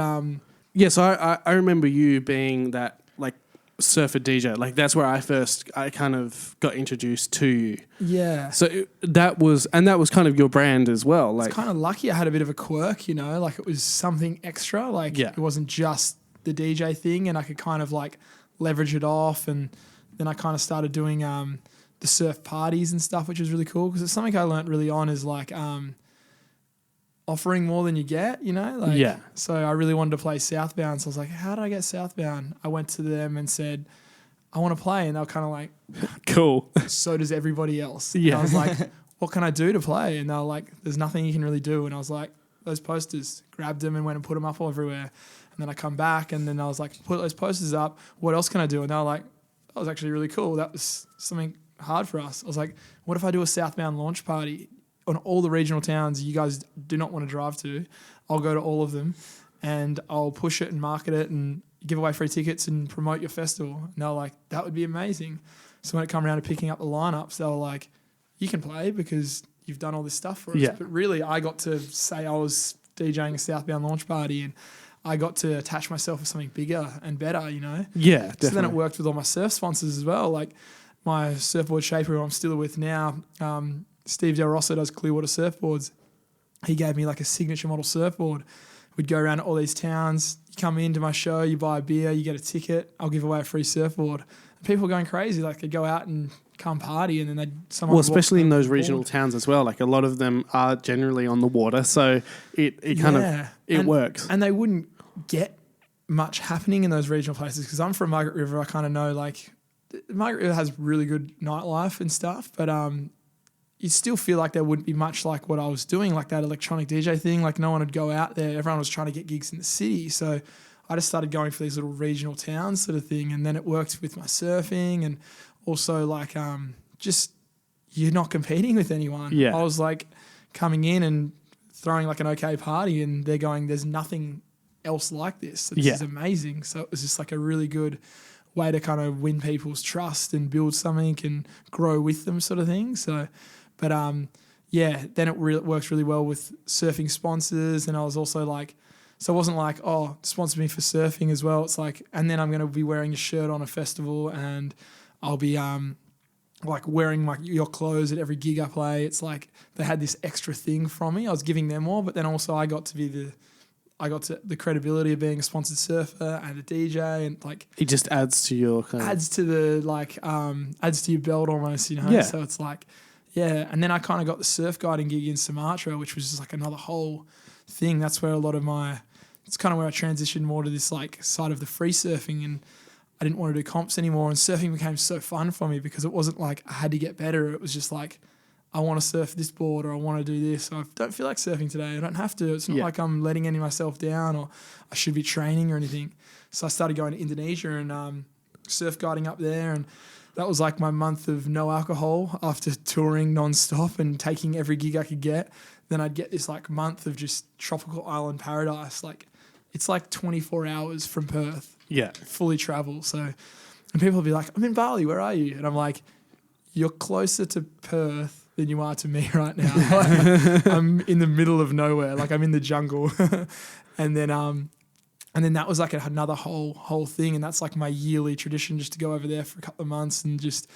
yeah, so I remember you being that like surfer DJ. Like that's where I kind of got introduced to you. Yeah. So that was kind of your brand as well. Like it's kind of lucky I had a bit of a quirk, like it was something extra. Like it wasn't just the DJ thing, and I could kind of like leverage it off. And then I kind of started doing the surf parties and stuff, which was really cool because it's something I learned really on is like offering more than you get, Like, so I really wanted to play Southbound. So I was like, how did I get Southbound? I went to them and said, I want to play. And they were kind of like, cool. So does everybody else. Yeah. And I was like, what can I do to play? And they were like, there's nothing you can really do. And I was like, those posters, grabbed them and went and put them up all everywhere. And then I come back, and then I was like, put those posters up. What else can I do? And they were like, that was actually really cool. That was something hard for us. I was like, what if I do a Southbound launch party on all the regional towns you guys do not want to drive to? I'll go to all of them, and I'll push it and market it and give away free tickets and promote your festival. And they were like, that would be amazing. So when it come around to picking up the lineups, they were like, you can play because you've done all this stuff for us. Yeah. But really, I got to say I was DJing a Southbound launch party, and I got to attach myself with something bigger and better, Yeah, So then definitely. it worked with all my surf sponsors as well. Like my surfboard shaper, who I'm still with now, Steve Del Rosso does Clearwater Surfboards. He gave me like a signature model surfboard. We'd go around to all these towns. You come into my show, you buy a beer, you get a ticket. I'll give away a free surfboard. And people were going crazy. Like they'd go out and come party, and then someone. Well, especially in those regional towns as well. Like a lot of them are generally on the water, so it kind of works. And they wouldn't get much happening in those regional places because I'm from Margaret River. I kind of know like Margaret River has really good nightlife and stuff, but you still feel like there wouldn't be much like what I was doing, like that electronic DJ thing. Like no one would go out there. Everyone was trying to get gigs in the city. So I just started going for these little regional towns sort of thing. And then it worked with my surfing, and also like just you're not competing with anyone. Yeah. I was like coming in and throwing like an okay party, and they're going, there's nothing else like this. So this is amazing. So it was just like a really good way to kind of win people's trust and build something and grow with them sort of thing. So, but then it works really well with surfing sponsors. And I was also like, so it wasn't like, oh, sponsor me for surfing as well. It's like, and then I'm going to be wearing a shirt on a festival, and I'll be like wearing your clothes at every gig I play. It's like they had this extra thing from me. I was giving them more, but then also I got to the credibility of being a sponsored surfer and a DJ, and like It just adds to your kind of... adds to the adds to your belt almost, Yeah. So it's like, Yeah, and then I kind of got the surf guiding gig in Sumatra, which was just like another whole thing. That's where a lot of it's kind of where I transitioned more to this like side of the free surfing, and I didn't want to do comps anymore. And surfing became so fun for me because it wasn't like I had to get better. It was just like, I want to surf this board or I want to do this. I don't feel like surfing today. I don't have to. It's not like I'm letting any of myself down or I should be training or anything. So I started going to Indonesia and surf guiding up there, and that was like my month of no alcohol after touring nonstop and taking every gig I could get. Then I'd get this like month of just tropical island paradise. Like it's like 24 hours from Perth. Yeah. Fully travel. So, and people will be like, I'm in Bali, where are you? And I'm like, you're closer to Perth than you are to me right now. Like, I'm in the middle of nowhere. Like I'm in the jungle. And then that was like another whole thing. And that's like my yearly tradition, just to go over there for a couple of months and just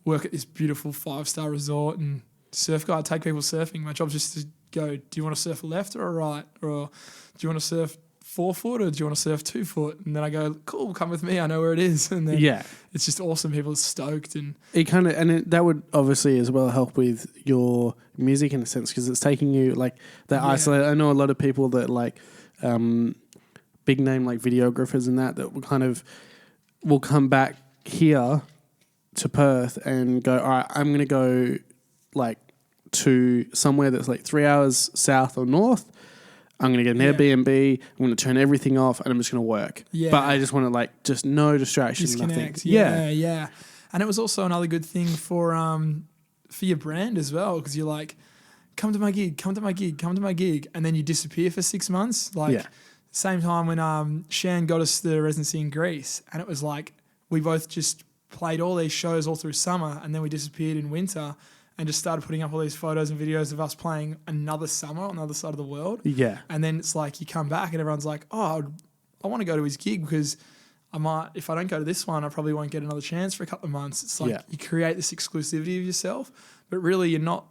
work at this beautiful 5-star resort and surf guide, take people surfing. My job's just to go, do you want to surf left or right? Or do you want to surf 4 foot or do you want to surf 2 foot? And then I go, cool, come with me. I know where it is. And then it's just awesome. People are stoked. And it kind of, that would obviously as well help with your music in a sense, because it's taking you like that isolate. I know a lot of people that like big name like videographers and that will come back here to Perth and go, all right, I'm going to go like to somewhere that's like 3 hours south or north. I'm going to get an Airbnb. I'm going to turn everything off and I'm just going to work. Yeah. But I just want to like, just no distractions. Disconnect. Yeah. And it was also another good thing for your brand as well, because you're like, come to my gig, come to my gig, come to my gig. And then you disappear for 6 months. Like same time when Shan got us the residency in Greece, and it was like, we both just played all these shows all through summer and then we disappeared in winter. And just started putting up all these photos and videos of us playing another summer on the other side of the world. Yeah. And then it's like you come back and everyone's like, oh, I want to go to his gig because I might, if I don't go to this one, I probably won't get another chance for a couple of months. It's like you create this exclusivity of yourself, but really you're not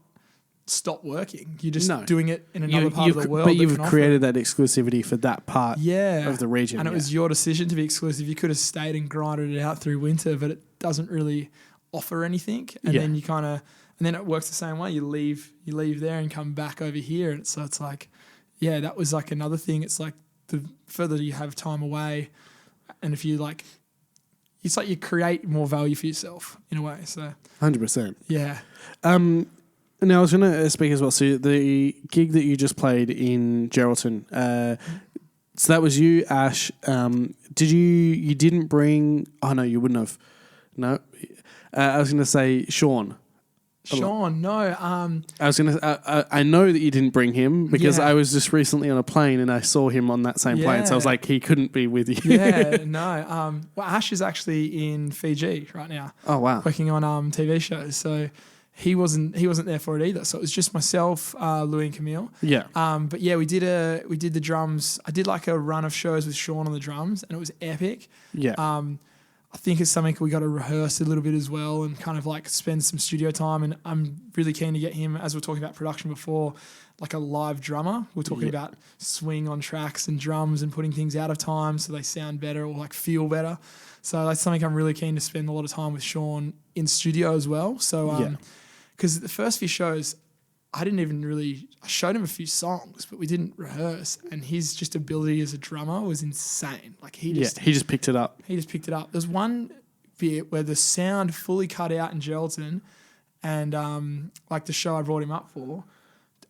stop working. You're just doing it in another part of the world. But you've created that exclusivity for that part of the region. And it was your decision to be exclusive. You could have stayed and grinded it out through winter, but it doesn't really offer anything. And then you kind of... And then it works the same way. You leave there and come back over here. And so it's like, that was like another thing. It's like the further you have time away, and if you like, it's like you create more value for yourself in a way. So 100%. Yeah. Now I was going to speak as well. So the gig that you just played in Geraldton, so that was you, Ash. You didn't bring, oh no, you wouldn't have. No. I was going to say Sean. Sean, no. I was gonna. I know that you didn't bring him because I was just recently on a plane and I saw him on that same plane. So I was like, he couldn't be with you. No. Well, Ash is actually in Fiji right now. Oh wow, working on TV shows. So he wasn't there for it either. So it was just myself, Louis and Camille. Yeah. But yeah, we did the drums. I did like a run of shows with Sean on the drums, and it was epic. Yeah. I think it's something we got to rehearse a little bit as well and kind of like spend some studio time. And I'm really keen to get him, as we were talking about production before, like a live drummer. We're talking about swing on tracks and drums and putting things out of time so they sound better or like feel better. So that's something I'm really keen to spend a lot of time with Sean in studio as well. So, because the first few shows, I showed him a few songs, but we didn't rehearse. And his just ability as a drummer was insane. Like he just picked it up. There's one bit where the sound fully cut out in Geraldton, and like the show I brought him up for.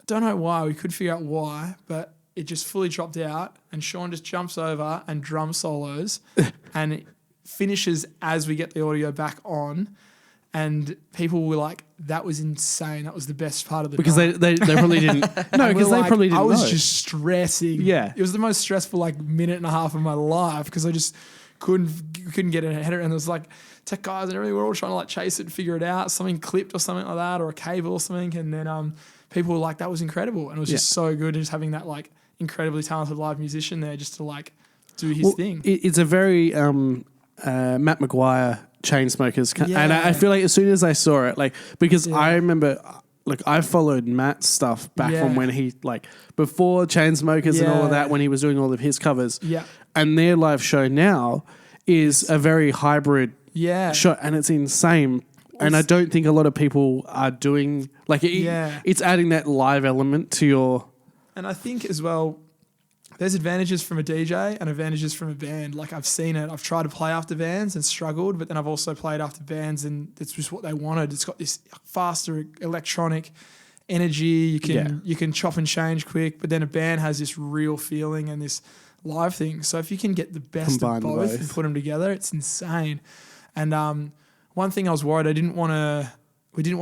Don't know why. We could figure out why, but it just fully dropped out. And Sean just jumps over and drum solos, and it finishes as we get the audio back on. And people were like, that was insane. That was the best part of the night. They probably didn't. No, because they probably didn't I was know. just stressing. Yeah. It was the most stressful like minute and a half of my life because I just couldn't get a header. And there was like tech guys and everything. We were all trying to like chase it and figure it out. Something clipped or something like that, or a cable or something. And then people were like, that was incredible. And it was just so good just having that like incredibly talented live musician there just to like do his thing. It's a very Matt Maguire Chainsmokers, and I feel like as soon as I saw it, like because I remember, like I followed Matt's stuff back from when he like before Chainsmokers and all of that when he was doing all of his covers, and their live show now is a very hybrid show, and it's insane And I don't think a lot of people are doing like it, Yeah. it's adding that live element to your. And I think as well, there's advantages from a DJ and advantages from a band. Like I've seen it. I've tried to play after bands and struggled, but then I've also played after bands and it's just what they wanted. It's got this faster electronic energy. You can chop and change quick, but then a band has this real feeling and this live thing. So if you can get the best Combine of both and put them together, it's insane. And one thing I was worried, we didn't want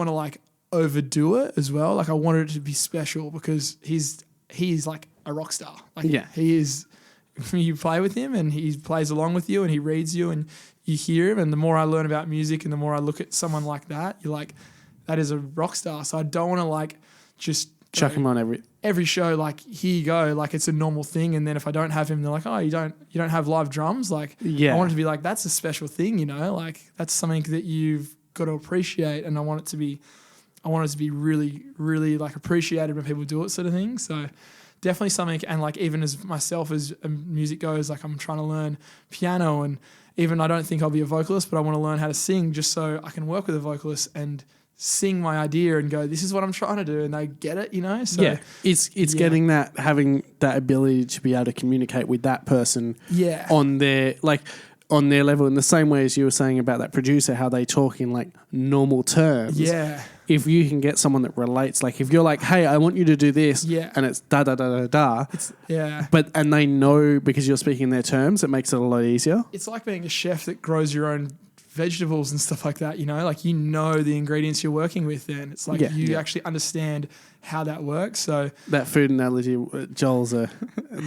to like overdo it as well. Like I wanted it to be special because he's like a rock star. Like he is. You play with him and he plays along with you and he reads you and you hear him. And the more I learn about music and the more I look at someone like that, you're like, that is a rock star. So I don't want to like just Chuck him on every show. Like here you go, like it's a normal thing. And then if I don't have him, they're like, oh, you don't have live drums. Like I want it to be like that's a special thing, you know. Like that's something that you've got to appreciate. And I want it to be really, really like appreciated when people do it, sort of thing. So definitely something. And like even as myself as music goes, like I'm trying to learn piano, and even I don't think I'll be a vocalist, but I want to learn how to sing just so I can work with a vocalist and sing my idea and go, this is what I'm trying to do, and they get it, you know. So it's getting that, having that ability to be able to communicate with that person on their level, in the same way as you were saying about that producer, how they talk in like normal terms. If you can get someone that relates, like if you're like, hey, I want you to do this, and it's da da da da da, and they know because you're speaking their terms, it makes it a lot easier. It's like being a chef that grows your own vegetables and stuff like that, you know, like you know the ingredients you're working with, then it's like you actually understand how that works. So that food analogy, Joel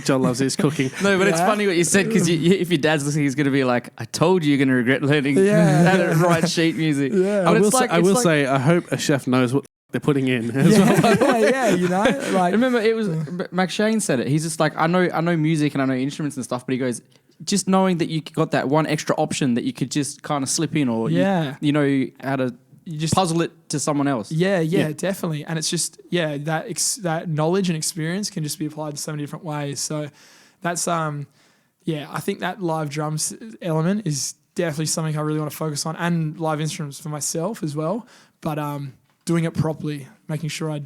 loves his cooking. No, but it's funny what you said, because if your dad's listening, he's going to be like, I told you you're going to regret learning how to write sheet music. I will say I hope a chef knows what they're putting in as well. You know, like remember it was McShane said it. He's just like, I know music and I know instruments and stuff, but he goes, just knowing that you got that one extra option that you could just kind of slip in, or you know how to just puzzle it to someone else. Yeah, definitely. And it's just that knowledge and experience can just be applied in so many different ways. So that's I think that live drums element is definitely something I really want to focus on, and live instruments for myself as well. But doing it properly, making sure I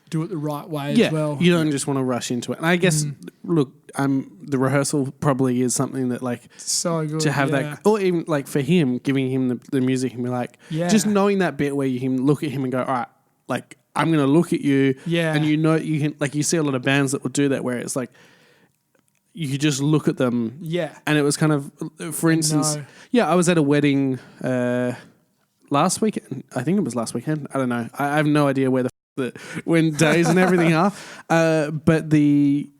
do it the right way as well. You don't just want to rush into it. And I guess, look, the rehearsal probably is something that like so good to have that, or even like for him, giving him the music and be like, just knowing that bit where you can look at him and go, all right, like I'm going to look at you, and you know you can, like you see a lot of bands that will do that where it's like you could just look at them, and it was kind of, for instance, I was at a wedding last weekend. I think it was last weekend. I don't know. I have no idea where when days and everything are, but the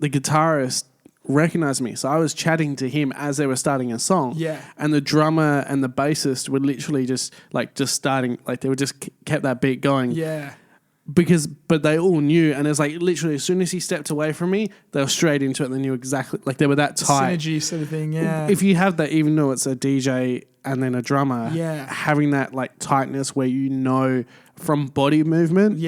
guitarist recognized me, so I was chatting to him as they were starting a song, and the drummer and the bassist were literally just starting, like they were just kept that beat going, but they all knew, and it was like literally as soon as he stepped away from me, they were straight into it, and they knew exactly, like they were that tight, synergy sort of thing. If you have that, even though it's a DJ and then a drummer, having that like tightness where you know from body movement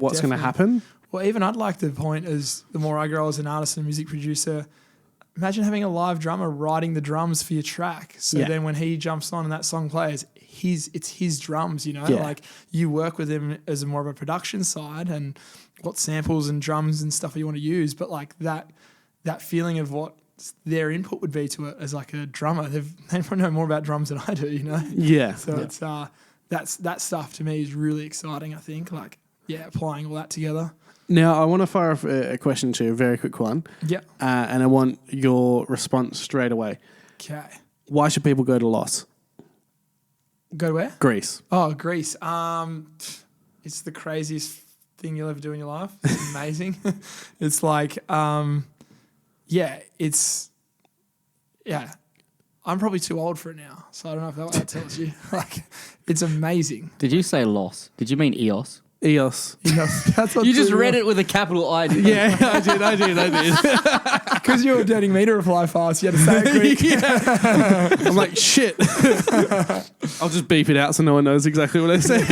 what's going to happen. Well, even I'd like to point as the more I grow as an artist and music producer, imagine having a live drummer writing the drums for your track. So then when he jumps on and that song plays, it's his drums, you know, like you work with him as more of a production side and what samples and drums and stuff you want to use. But like that feeling of what their input would be to it as like a drummer, they probably know more about drums than I do, you know? So it's, that stuff to me is really exciting, I think, like, applying all that together. Now, I want to fire off a question to you, a very quick one. And I want your response straight away. Okay. Why should people go to Loss? Go to where? Greece. Oh, Greece. It's the craziest thing you'll ever do in your life. It's amazing. It's like, I'm probably too old for it now, so I don't know if that tells you. Like, it's amazing. Did you say loss? Did you mean EOS? EOS. That's what you just read it with a capital I. Yeah, I did. Because you were dating me to reply fast, you had to say it quick. I'm like, shit. I'll just beep it out so no one knows exactly what I said.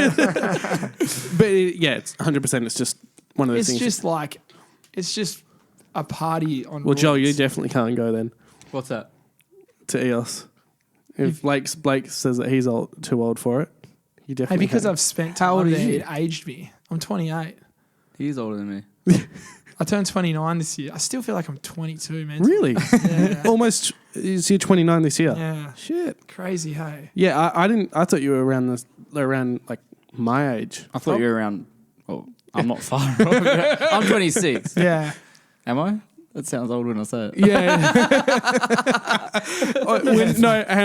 But it's 100%. It's just one of those things. It's just a party on. Well, Joel, you definitely can't go then. What's that? To EOS. If Blake says that he's too old for it. You definitely because have. I've spent How old time are there, you? it aged me. I'm 28. He's older than me. I turned 29 this year. I still feel like I'm 22, man. Really? Yeah. Almost. You're 29 this year. Yeah. Shit. Crazy, hey. Yeah, I didn't. I thought you were around like my age. I thought you were around. Oh, I'm not far off. I'm 26. Yeah. Am I? That sounds old when I say it. Yeah.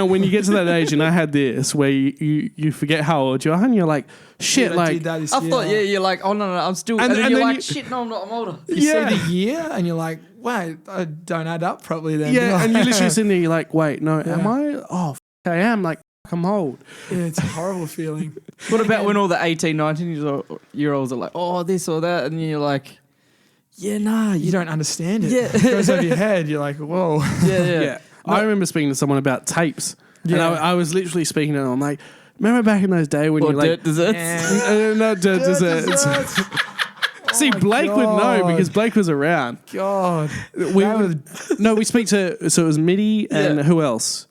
When you get to that age, and I had this where you forget how old you are, and you're like, shit, I like did that this I year. thought, you're like, oh, no, I'm still. And then you're like, shit, no, I'm not, I'm older. You see the year and you're like, wait, I don't add up properly then. yeah, and you're literally sitting there, you're like, wait, no, Yeah. am I? Oh, I am. Like, I'm old. Yeah, it's a horrible feeling. What about when all the 18, 19-year-olds are like, oh, this or that, and you're like, yeah, nah, You don't understand it. Yeah. It goes over your head. You're like, whoa. yeah. I remember speaking to someone about tapes, and Yeah. I was literally speaking to them. I'm like, remember back in those days when Or you like dirt desserts. not dirt desserts. See, my Blake would know God. because Blake was around. God. We speak to, so it was Mitty and Yeah. who else?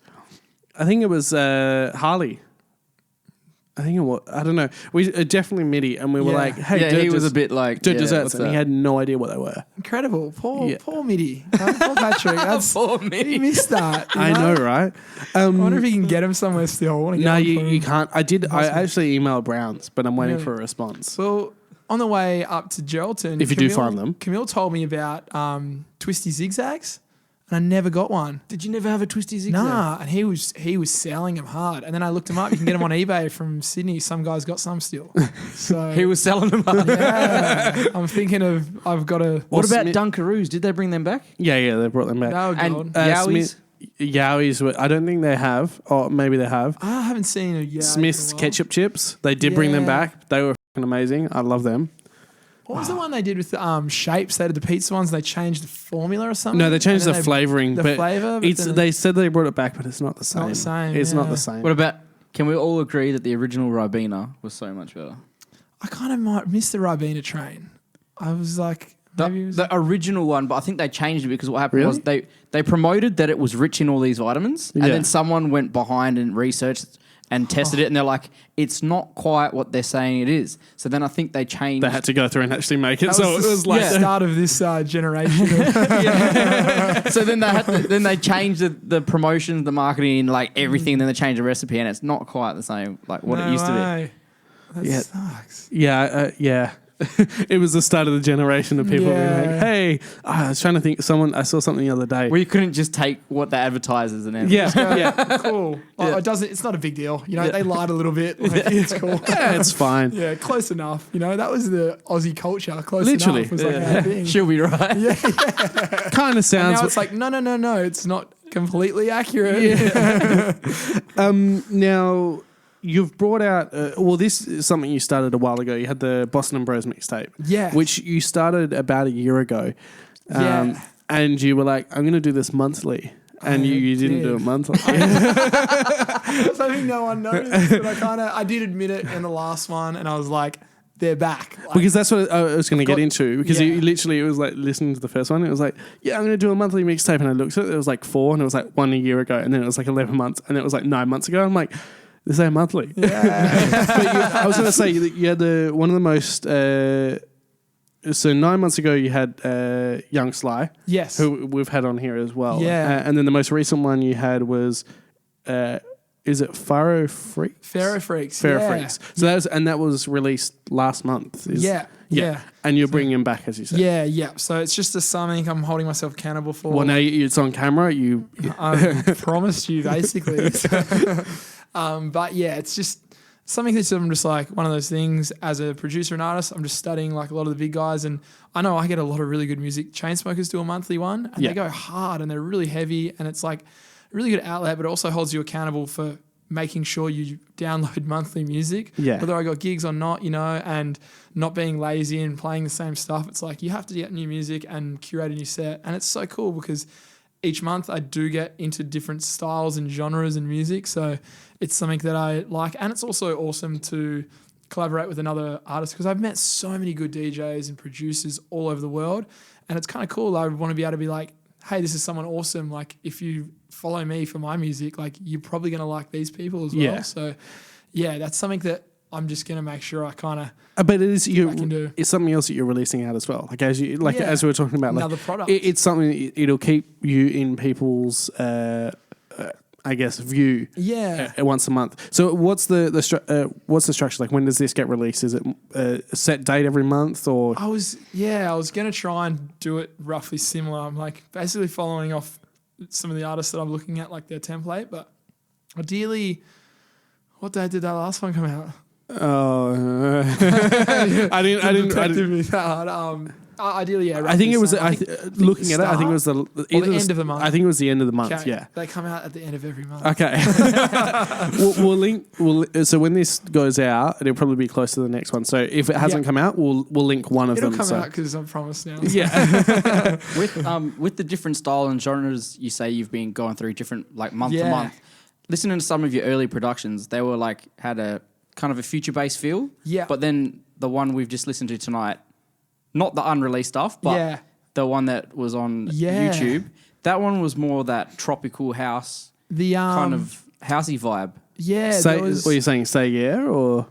I think it was Harley. I think it was, I don't know. We definitely Mitty, and we were Yeah. like, hey, Yeah, dirt he was a bit like, dirt yeah, desserts, what's and he that? had no idea what they were. Incredible. Poor Yeah. Mitty. Poor Patrick. That's, Poor he me. missed that. you I know, right? I wonder if you can get him somewhere still. I want to get No, him you, for you him. can't. I actually emailed Browns, but I'm waiting Really? for a response. Well, on the way up to Geraldton, If you do find them. Camille told me about twisty zigzags, and I never got one. Did you never have a twisty zigzag? Nah, and he was selling them hard. And then I looked him up. You can get them on eBay from Sydney. Some guy's got some still. So He was selling them. yeah, I'm thinking of I've got to. What about Smith- Dunkaroos? Did they bring them back? Yeah, they brought them back. No, And God. Yowies? Yowies, I don't think they have, or maybe they have. I haven't seen a yeah. Smith's ketchup chips, they did bring them Yeah. back. They were fucking amazing. I love them. What was the one they did with the shapes? They did the pizza ones. They changed the formula or something. No, they changed And the then flavoring, the but flavour, but it's. then They said they brought it back, but it's not the same. not the same, It's not yeah. the same. What about, can we all agree that the original Ribena was so much better? I kind of might miss the Ribena train. I was like, maybe it was The original one, but I think they changed it because what happened Really? was they promoted that it was rich in all these vitamins, and Yeah. then someone went behind and researched and tested it, and they're like, it's not quite what they're saying it is. So then I think they changed. They had to go through and actually make it, that so was it was the like start of this generation. So then then they changed the promotions, the marketing, like everything. Then they changed the recipe, and it's not quite the same like what it used to be. That Yeah. sucks. yeah. It was the start of the generation of people being Yeah. like, hey, I was trying to think. I saw something the other day. Well, you couldn't just take what the advertisers and then yeah. Cool. Oh, Yeah. it doesn't. It's not a big deal. You know, Yeah. they lied a little bit. Like, it's cool. Yeah, it's fine. Yeah, close enough. You know, that was the Aussie culture. Close Literally. enough was like Yeah. our thing. she'll be right. Yeah. Kind of And sounds. now it's like, no, it's not completely accurate. Now you've brought out. This is something you started a while ago. You had the Boston and Bros mixtape, Yeah. which you started about a year ago. Yeah. And you were like, I'm going to do this monthly. And you didn't do did. it monthly. I was hoping no one noticed, but I did admit it in the last one, and I was like, they're back. Like, Because that's what I was going to get Got- into. Because yeah. it was like listening to the first one. It was like, yeah, I'm going to do a monthly mixtape. And I looked at it. It was like 4, and it was like 1 a year ago. And then it was like 11 months. And it was like 9 months ago. I'm like, this ain't monthly. yeah. But I was going to say that you had one of the most. So 9 months ago, you had Young Sly, Yes. who we've had on here as well. Yeah. And then the most recent one you had was, is it Pharaoh Freaks? Pharaoh Freaks. Pharaoh yeah. Freaks. So that was released last month. Yeah. And you're bringing him back, as you said. Yeah. So it's just something I'm holding myself accountable for. Well, now it's on camera. You I promised you, basically. But yeah, it's just something that I'm just like one of those things as a producer and artist. I'm just studying like a lot of the big guys, and I know I get a lot of really good music. Chainsmokers do a monthly one, and Yeah. they go hard and they're really heavy, and it's like a really good outlet, but it also holds you accountable for making sure you download monthly music, Yeah. whether I got gigs or not, you know, and not being lazy and playing the same stuff. It's like you have to get new music and curate a new set, and it's so cool because each month I do get into different styles and genres and music, so it's something that I like. And it's also awesome to collaborate with another artist because I've met so many good DJs and producers all over the world, and it's kind of cool. I want to be able to be like, hey, this is someone awesome. Like, if you follow me for my music, like, you're probably going to like these people as well. Yeah. So, yeah, that's something that I'm just going to make sure I kind of But it is can do. it's something else that you're releasing out as well. Like as we were talking about, Another like product. It's something it'll keep you in people's I guess view. Once a month. So what's the structure like? When does this get released? Is it a set date every month or? I was going to try and do it roughly similar. I'm like basically following off some of the artists that I'm looking at, like their template, but ideally, what day did that last one come out? Oh, I didn't. Me that. Ideally, yeah. I think it was. Looking at it, I think it was the end of the month. I think it was the end of the month. Okay. Yeah, they come out at the end of every month. Okay. we'll link. So when this goes out, it'll probably be close to the next one. So if it hasn't come out, we'll link one of It'll them. come out because I'm promised now. Yeah. With the different style and genres, you say you've been going through different like month to month. Listening to some of your early productions, they were like had a kind of a future based feel. Yeah. But then the one we've just listened to tonight, not the unreleased stuff, but the one that was on YouTube, that one was more that tropical house, the kind of housey vibe. Yeah. What are you saying? Say yeah or?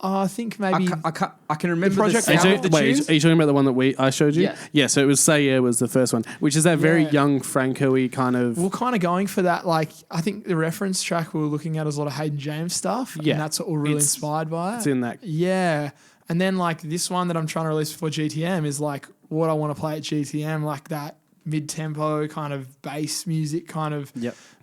I think maybe I can remember the the project. sound of the tunes. Are you talking about the one that I showed you? Yeah. Yeah. So it was Say Yeah was the first one, which is that very young Franco-y kind of. We're kind of going for that. Like I think the reference track we were looking at is a lot of Hayden James stuff. Yeah. And that's what we're really inspired by. It's in that. Yeah. And then like this one that I'm trying to release for GTM is like what I want to play at GTM, like that mid-tempo kind of bass music kind of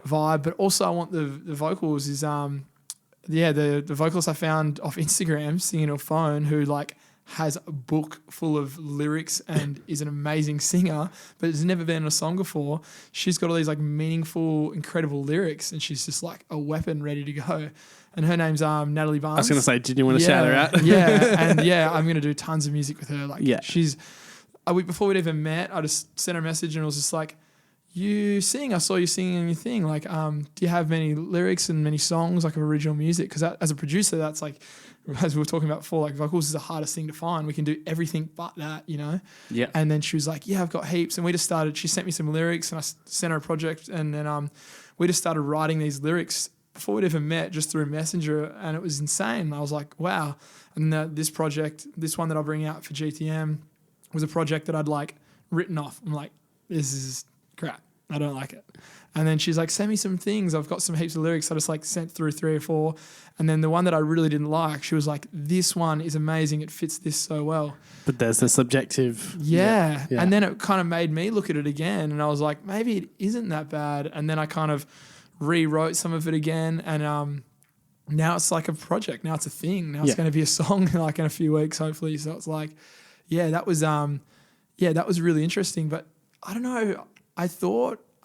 vibe. But also I want the vocals is the vocalist I found off Instagram singing on a phone who like has a book full of lyrics and is an amazing singer, but has never been in a song before. She's got all these like meaningful, incredible lyrics, and she's just like a weapon ready to go. And her name's Natalie Barnes. I was going to say, did you want to shout her out? And I'm going to do tons of music with her. Like, she's before we'd even met, I just sent her a message and it was just like, you sing. I saw you singing in your thing. Like, do you have many lyrics and many songs like of original music? Because as a producer, that's like, as we were talking about before, like vocals is the hardest thing to find. We can do everything but that, you know? Yeah. And then she was like, yeah, I've got heaps. And we just started, she sent me some lyrics and I sent her a project. And then we just started writing these lyrics before we'd ever met, just through Messenger. And it was insane. I was like, wow. And this project, this one that I'll bring out for GTM was a project that I'd like written off. I'm like, this is crap. I don't like it. And then she's like, send me some things. I've got some heaps of lyrics. I just like sent through 3 or 4. And then the one that I really didn't like, she was like, this one is amazing. It fits this so well. But there's the subjective. Yeah. And then it kind of made me look at it again. And I was like, maybe it isn't that bad. And then I kind of rewrote some of it again. And now it's like a project. Now it's a thing. Now it's going to be a song like in a few weeks, hopefully. So it's like, that was really interesting. But I don't know. I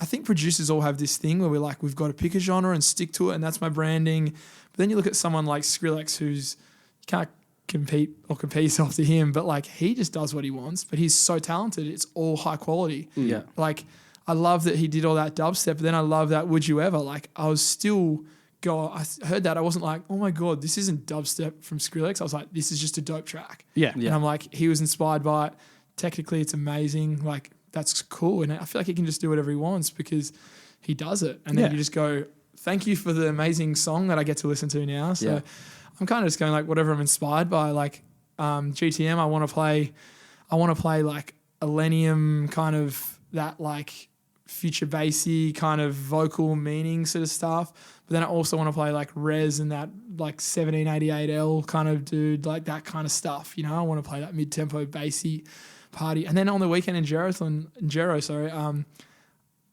think producers all have this thing where we're like, we've got to pick a genre and stick to it, and that's my branding. But then you look at someone like Skrillex, who's, you can't compete or compare yourself to him, but like he just does what he wants, but he's so talented. It's all high quality. Yeah. Like I love that he did all that dubstep, but then I love that Would You Ever? Like I heard that. I wasn't like, oh my God, this isn't dubstep from Skrillex. I was like, this is just a dope track. Yeah. And I'm like, he was inspired by it. Technically, it's amazing. Like, that's cool. And I feel like he can just do whatever he wants because he does it. And then you just go, thank you for the amazing song that I get to listen to now. So I'm kind of just going like whatever I'm inspired by. Like GTM, I want to play like Illenium, kind of that like future bassy kind of vocal meaning sort of stuff. But then I also want to play like Rez and that like 1788L kind of dude, like that kind of stuff. You know, I want to play that mid-tempo bassy party. And then on the weekend in Gero,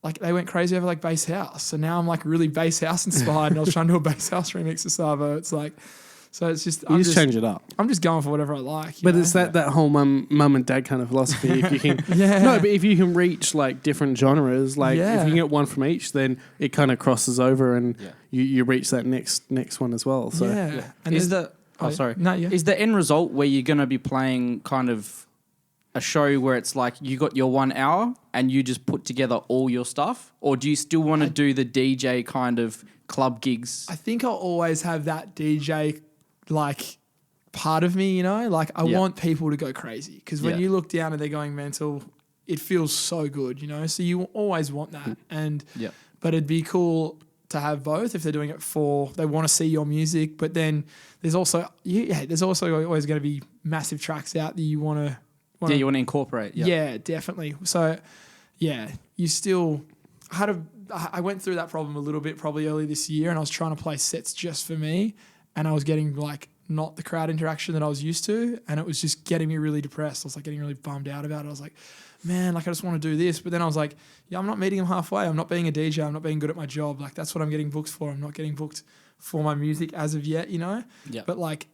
like they went crazy over like bass house. So now I'm like really bass house inspired and I was trying to do a bass house remix of Savo. It's like, so it's just, you just change it up. I'm just going for whatever I like. But it's that whole mum and dad kind of philosophy. If you can, no, but if you can reach like different genres, like if you can get one from each, then it kind of crosses over and you reach that next one as well. So And is the is the end result where you're going to be playing kind of a show where it's like you got your 1 hour and you just put together all your stuff, or do you still want to do the DJ kind of club gigs? I think I'll always have that DJ like part of me, you know, like I want people to go crazy because when you look down and they're going mental, it feels so good, you know, so you always want that. And but it'd be cool to have both if they're doing it they want to see your music, but then there's also always going to be massive tracks out that you want to. You want to incorporate. Yeah, definitely. So, yeah, I went through that problem a little bit probably early this year, and I was trying to play sets just for me, and I was getting like not the crowd interaction that I was used to, and it was just getting me really depressed. I was like getting really bummed out about it. I was like, man, like I just want to do this. But then I was like, yeah, I'm not meeting them halfway. I'm not being a DJ. I'm not being good at my job. Like that's what I'm getting booked for. I'm not getting booked for my music as of yet, Yeah. But like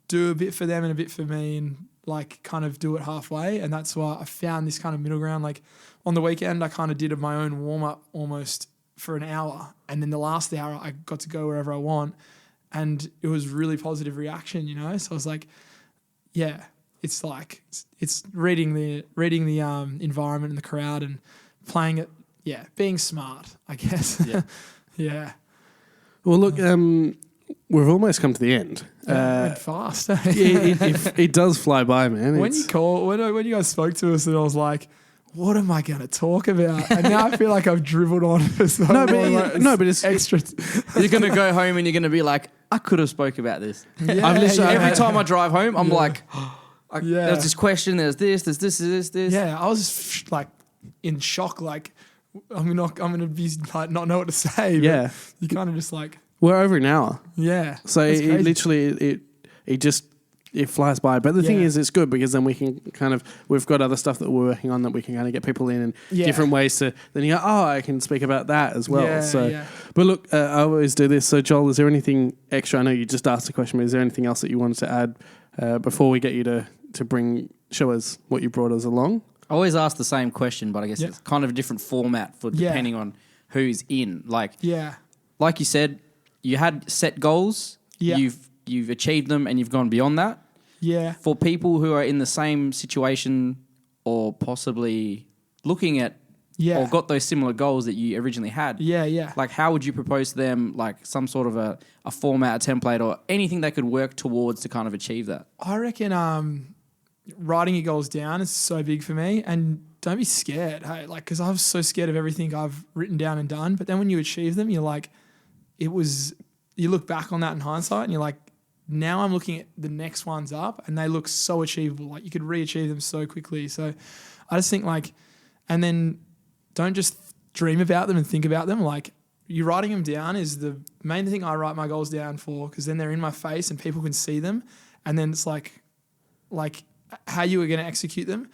do a bit for them and a bit for me, and like kind of do it halfway. And that's why I found this kind of middle ground. Like on the weekend, I kind of did my own warm up almost for an hour. And then the last hour I got to go wherever I want. And it was really positive reaction, So I was like, yeah, it's like, it's reading the environment and the crowd and playing it. Yeah. Being smart, I guess. Yeah. Yeah. Well, look, we've almost come to the end. Went fast. It does fly by, man. When you guys spoke to us, and I was like, what am I going to talk about? And now I feel like I've dribbled on for so long. But it's extra. You're going to go home and you're going to be like, I could have spoke about this. Yeah, Every time I drive home, I'm like, there's this question, there's this. Yeah, I was just like in shock. Like, I'm going to be like not know what to say. Yeah. You kind of just like. We're over an hour. Yeah. So it literally it flies by. But the thing is, it's good because then we can we've got other stuff that we're working on that we can kind of get people in different ways to, then you go, I can speak about that as well. But look, I always do this. So Joel, is there anything extra? I know you just asked the question, but is there anything else that you wanted to add before we get you to show us what you brought us along? I always ask the same question, but I guess it's kind of a different format for depending on who's in. Like you said, you had set goals. Yeah. You've achieved them and you've gone beyond that. Yeah. For people who are in the same situation or possibly looking at or got those similar goals that you originally had. Yeah, yeah. Like how would you propose to them like some sort of a format, a template or anything they could work towards to kind of achieve that? I reckon writing your goals down is so big for me, and don't be scared. Hey, like, because I was so scared of everything I've written down and done, but then when you achieve them, you're like, you look back on that in hindsight and you're like, now I'm looking at the next ones up and they look so achievable. Like you could re-achieve them so quickly. So I just think like, and then don't just dream about them and think about them. Like you writing them down is the main thing I write my goals down for, because then they're in my face and people can see them. And then it's like how you are going to execute them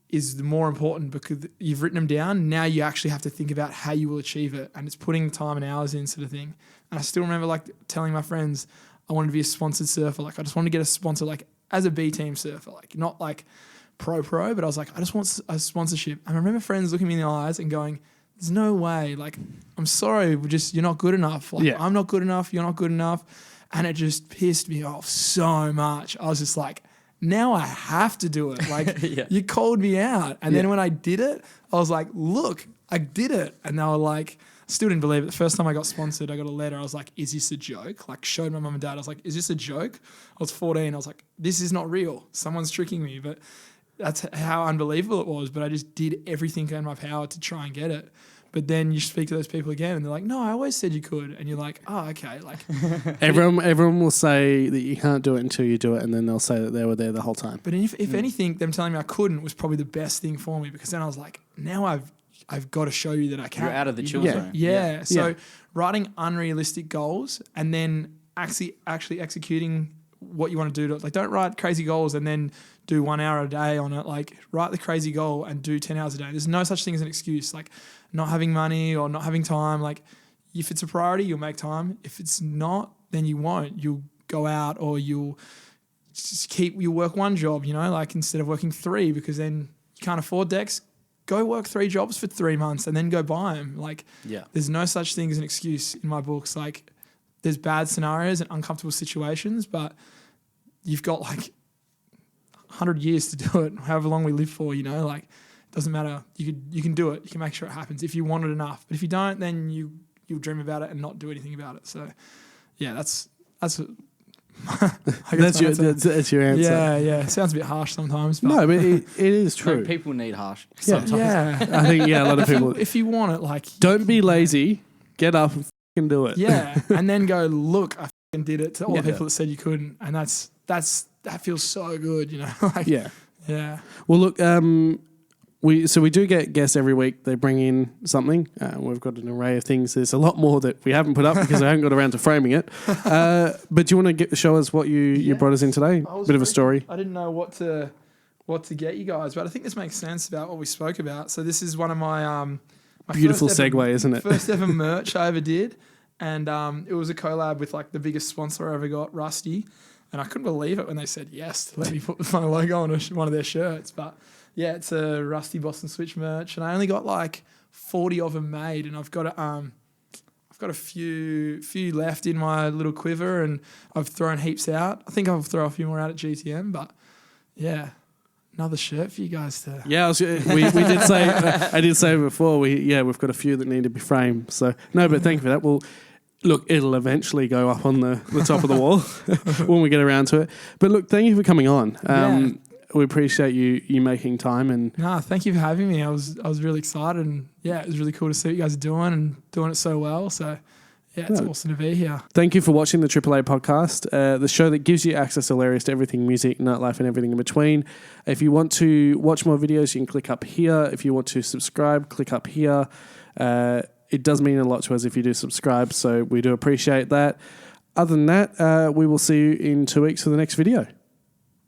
is the more important, because you've written them down. Now you actually have to think about how you will achieve it. And it's putting time and hours in, sort of thing. And I still remember like telling my friends I wanted to be a sponsored surfer. Like I just wanted to get a sponsor, like as a B team surfer, like not like pro, but I was like, I just want a sponsorship. And I remember friends looking me in the eyes and going, there's no way. Like, I'm sorry, you're not good enough. Like I'm not good enough. You're not good enough. And it just pissed me off so much. I was just like, now I have to do it. Like you called me out. And then when I did it, I was like, look, I did it. And they were like, still didn't believe it. The first time I got sponsored, I got a letter. I was like, is this a joke? Like showed my mum and dad. I was like, is this a joke? I was 14. I was like, this is not real. Someone's tricking me. But that's how unbelievable it was. But I just did everything in my power to try and get it. But then you speak to those people again and they're like, no, I always said you could. And you're like, oh, okay. Like everyone will say that you can't do it until you do it. And then they'll say that they were there the whole time. But if anything, them telling me I couldn't was probably the best thing for me, because then I was like, now I've got to show you that I can. You're out of the chill zone. Yeah. So writing unrealistic goals and then actually executing what you want to do. Like don't write crazy goals and then do 1 hour a day on it. Like write the crazy goal and do 10 hours a day. There's no such thing as an excuse. Like not having money or not having time. Like if it's a priority, you'll make time. If it's not, then you won't. You'll go out or you'll work one job, like instead of working 3, because then you can't afford decks. Go work 3 jobs for 3 months and then go buy them. Like, there's no such thing as an excuse in my books. Like, there's bad scenarios and uncomfortable situations, but you've got like 100 years to do it, however long we live for, like, it doesn't matter. You can do it. You can make sure it happens if you want it enough. But if you don't, then you'll dream about it and not do anything about it. So, yeah, that's that's your answer. Yeah. Sounds a bit harsh sometimes. But no, but it is true. No, people need harsh sometimes. Yeah. I think, a lot of people. If you want it, like... Don't be lazy. Get up and can do it. Yeah, and then go, look, I fucking did it to all the Yeah. people that said you couldn't, and that feels so good, you know. Like, Yeah. yeah. Well, look, we do get guests every week. They bring in something. We've got an array of things. There's a lot more that we haven't put up because I haven't got around to framing it. But do you want to show us what you brought us in today? Bit of a story. I didn't know what to get you guys, but I think this makes sense about what we spoke about. So this is one of my Beautiful first ever- segue, isn't it? First ever merch I ever did, and it was a collab with like the biggest sponsor I ever got, Rusty, and I couldn't believe it when they said yes to let me put my logo on one of their shirts. But yeah, it's a Rusty Boston Switch merch, and I only got like 40 of them made, and I've got a few left in my little quiver, and I've thrown heaps out. I think I'll throw a few more out at GTM, but yeah. Another shirt for you guys to... Yeah, we did say... I did say before, we've got a few that need to be framed. So, no, but thank you for that. Well, look, it'll eventually go up on the top of the wall when we get around to it. But look, thank you for coming on. We appreciate you making time. And thank you for having me. I was really excited, and yeah, it was really cool to see what you guys are doing and doing it so well. So yeah, it's awesome to be here. Thank you for watching the AAA podcast, the show that gives you access hilarious to everything music, nightlife, and everything in between. If you want to watch more videos, you can click up here. If you want to subscribe, click up here. It does mean a lot to us if you do subscribe, so we do appreciate that. Other than that, we will see you in 2 weeks for the next video.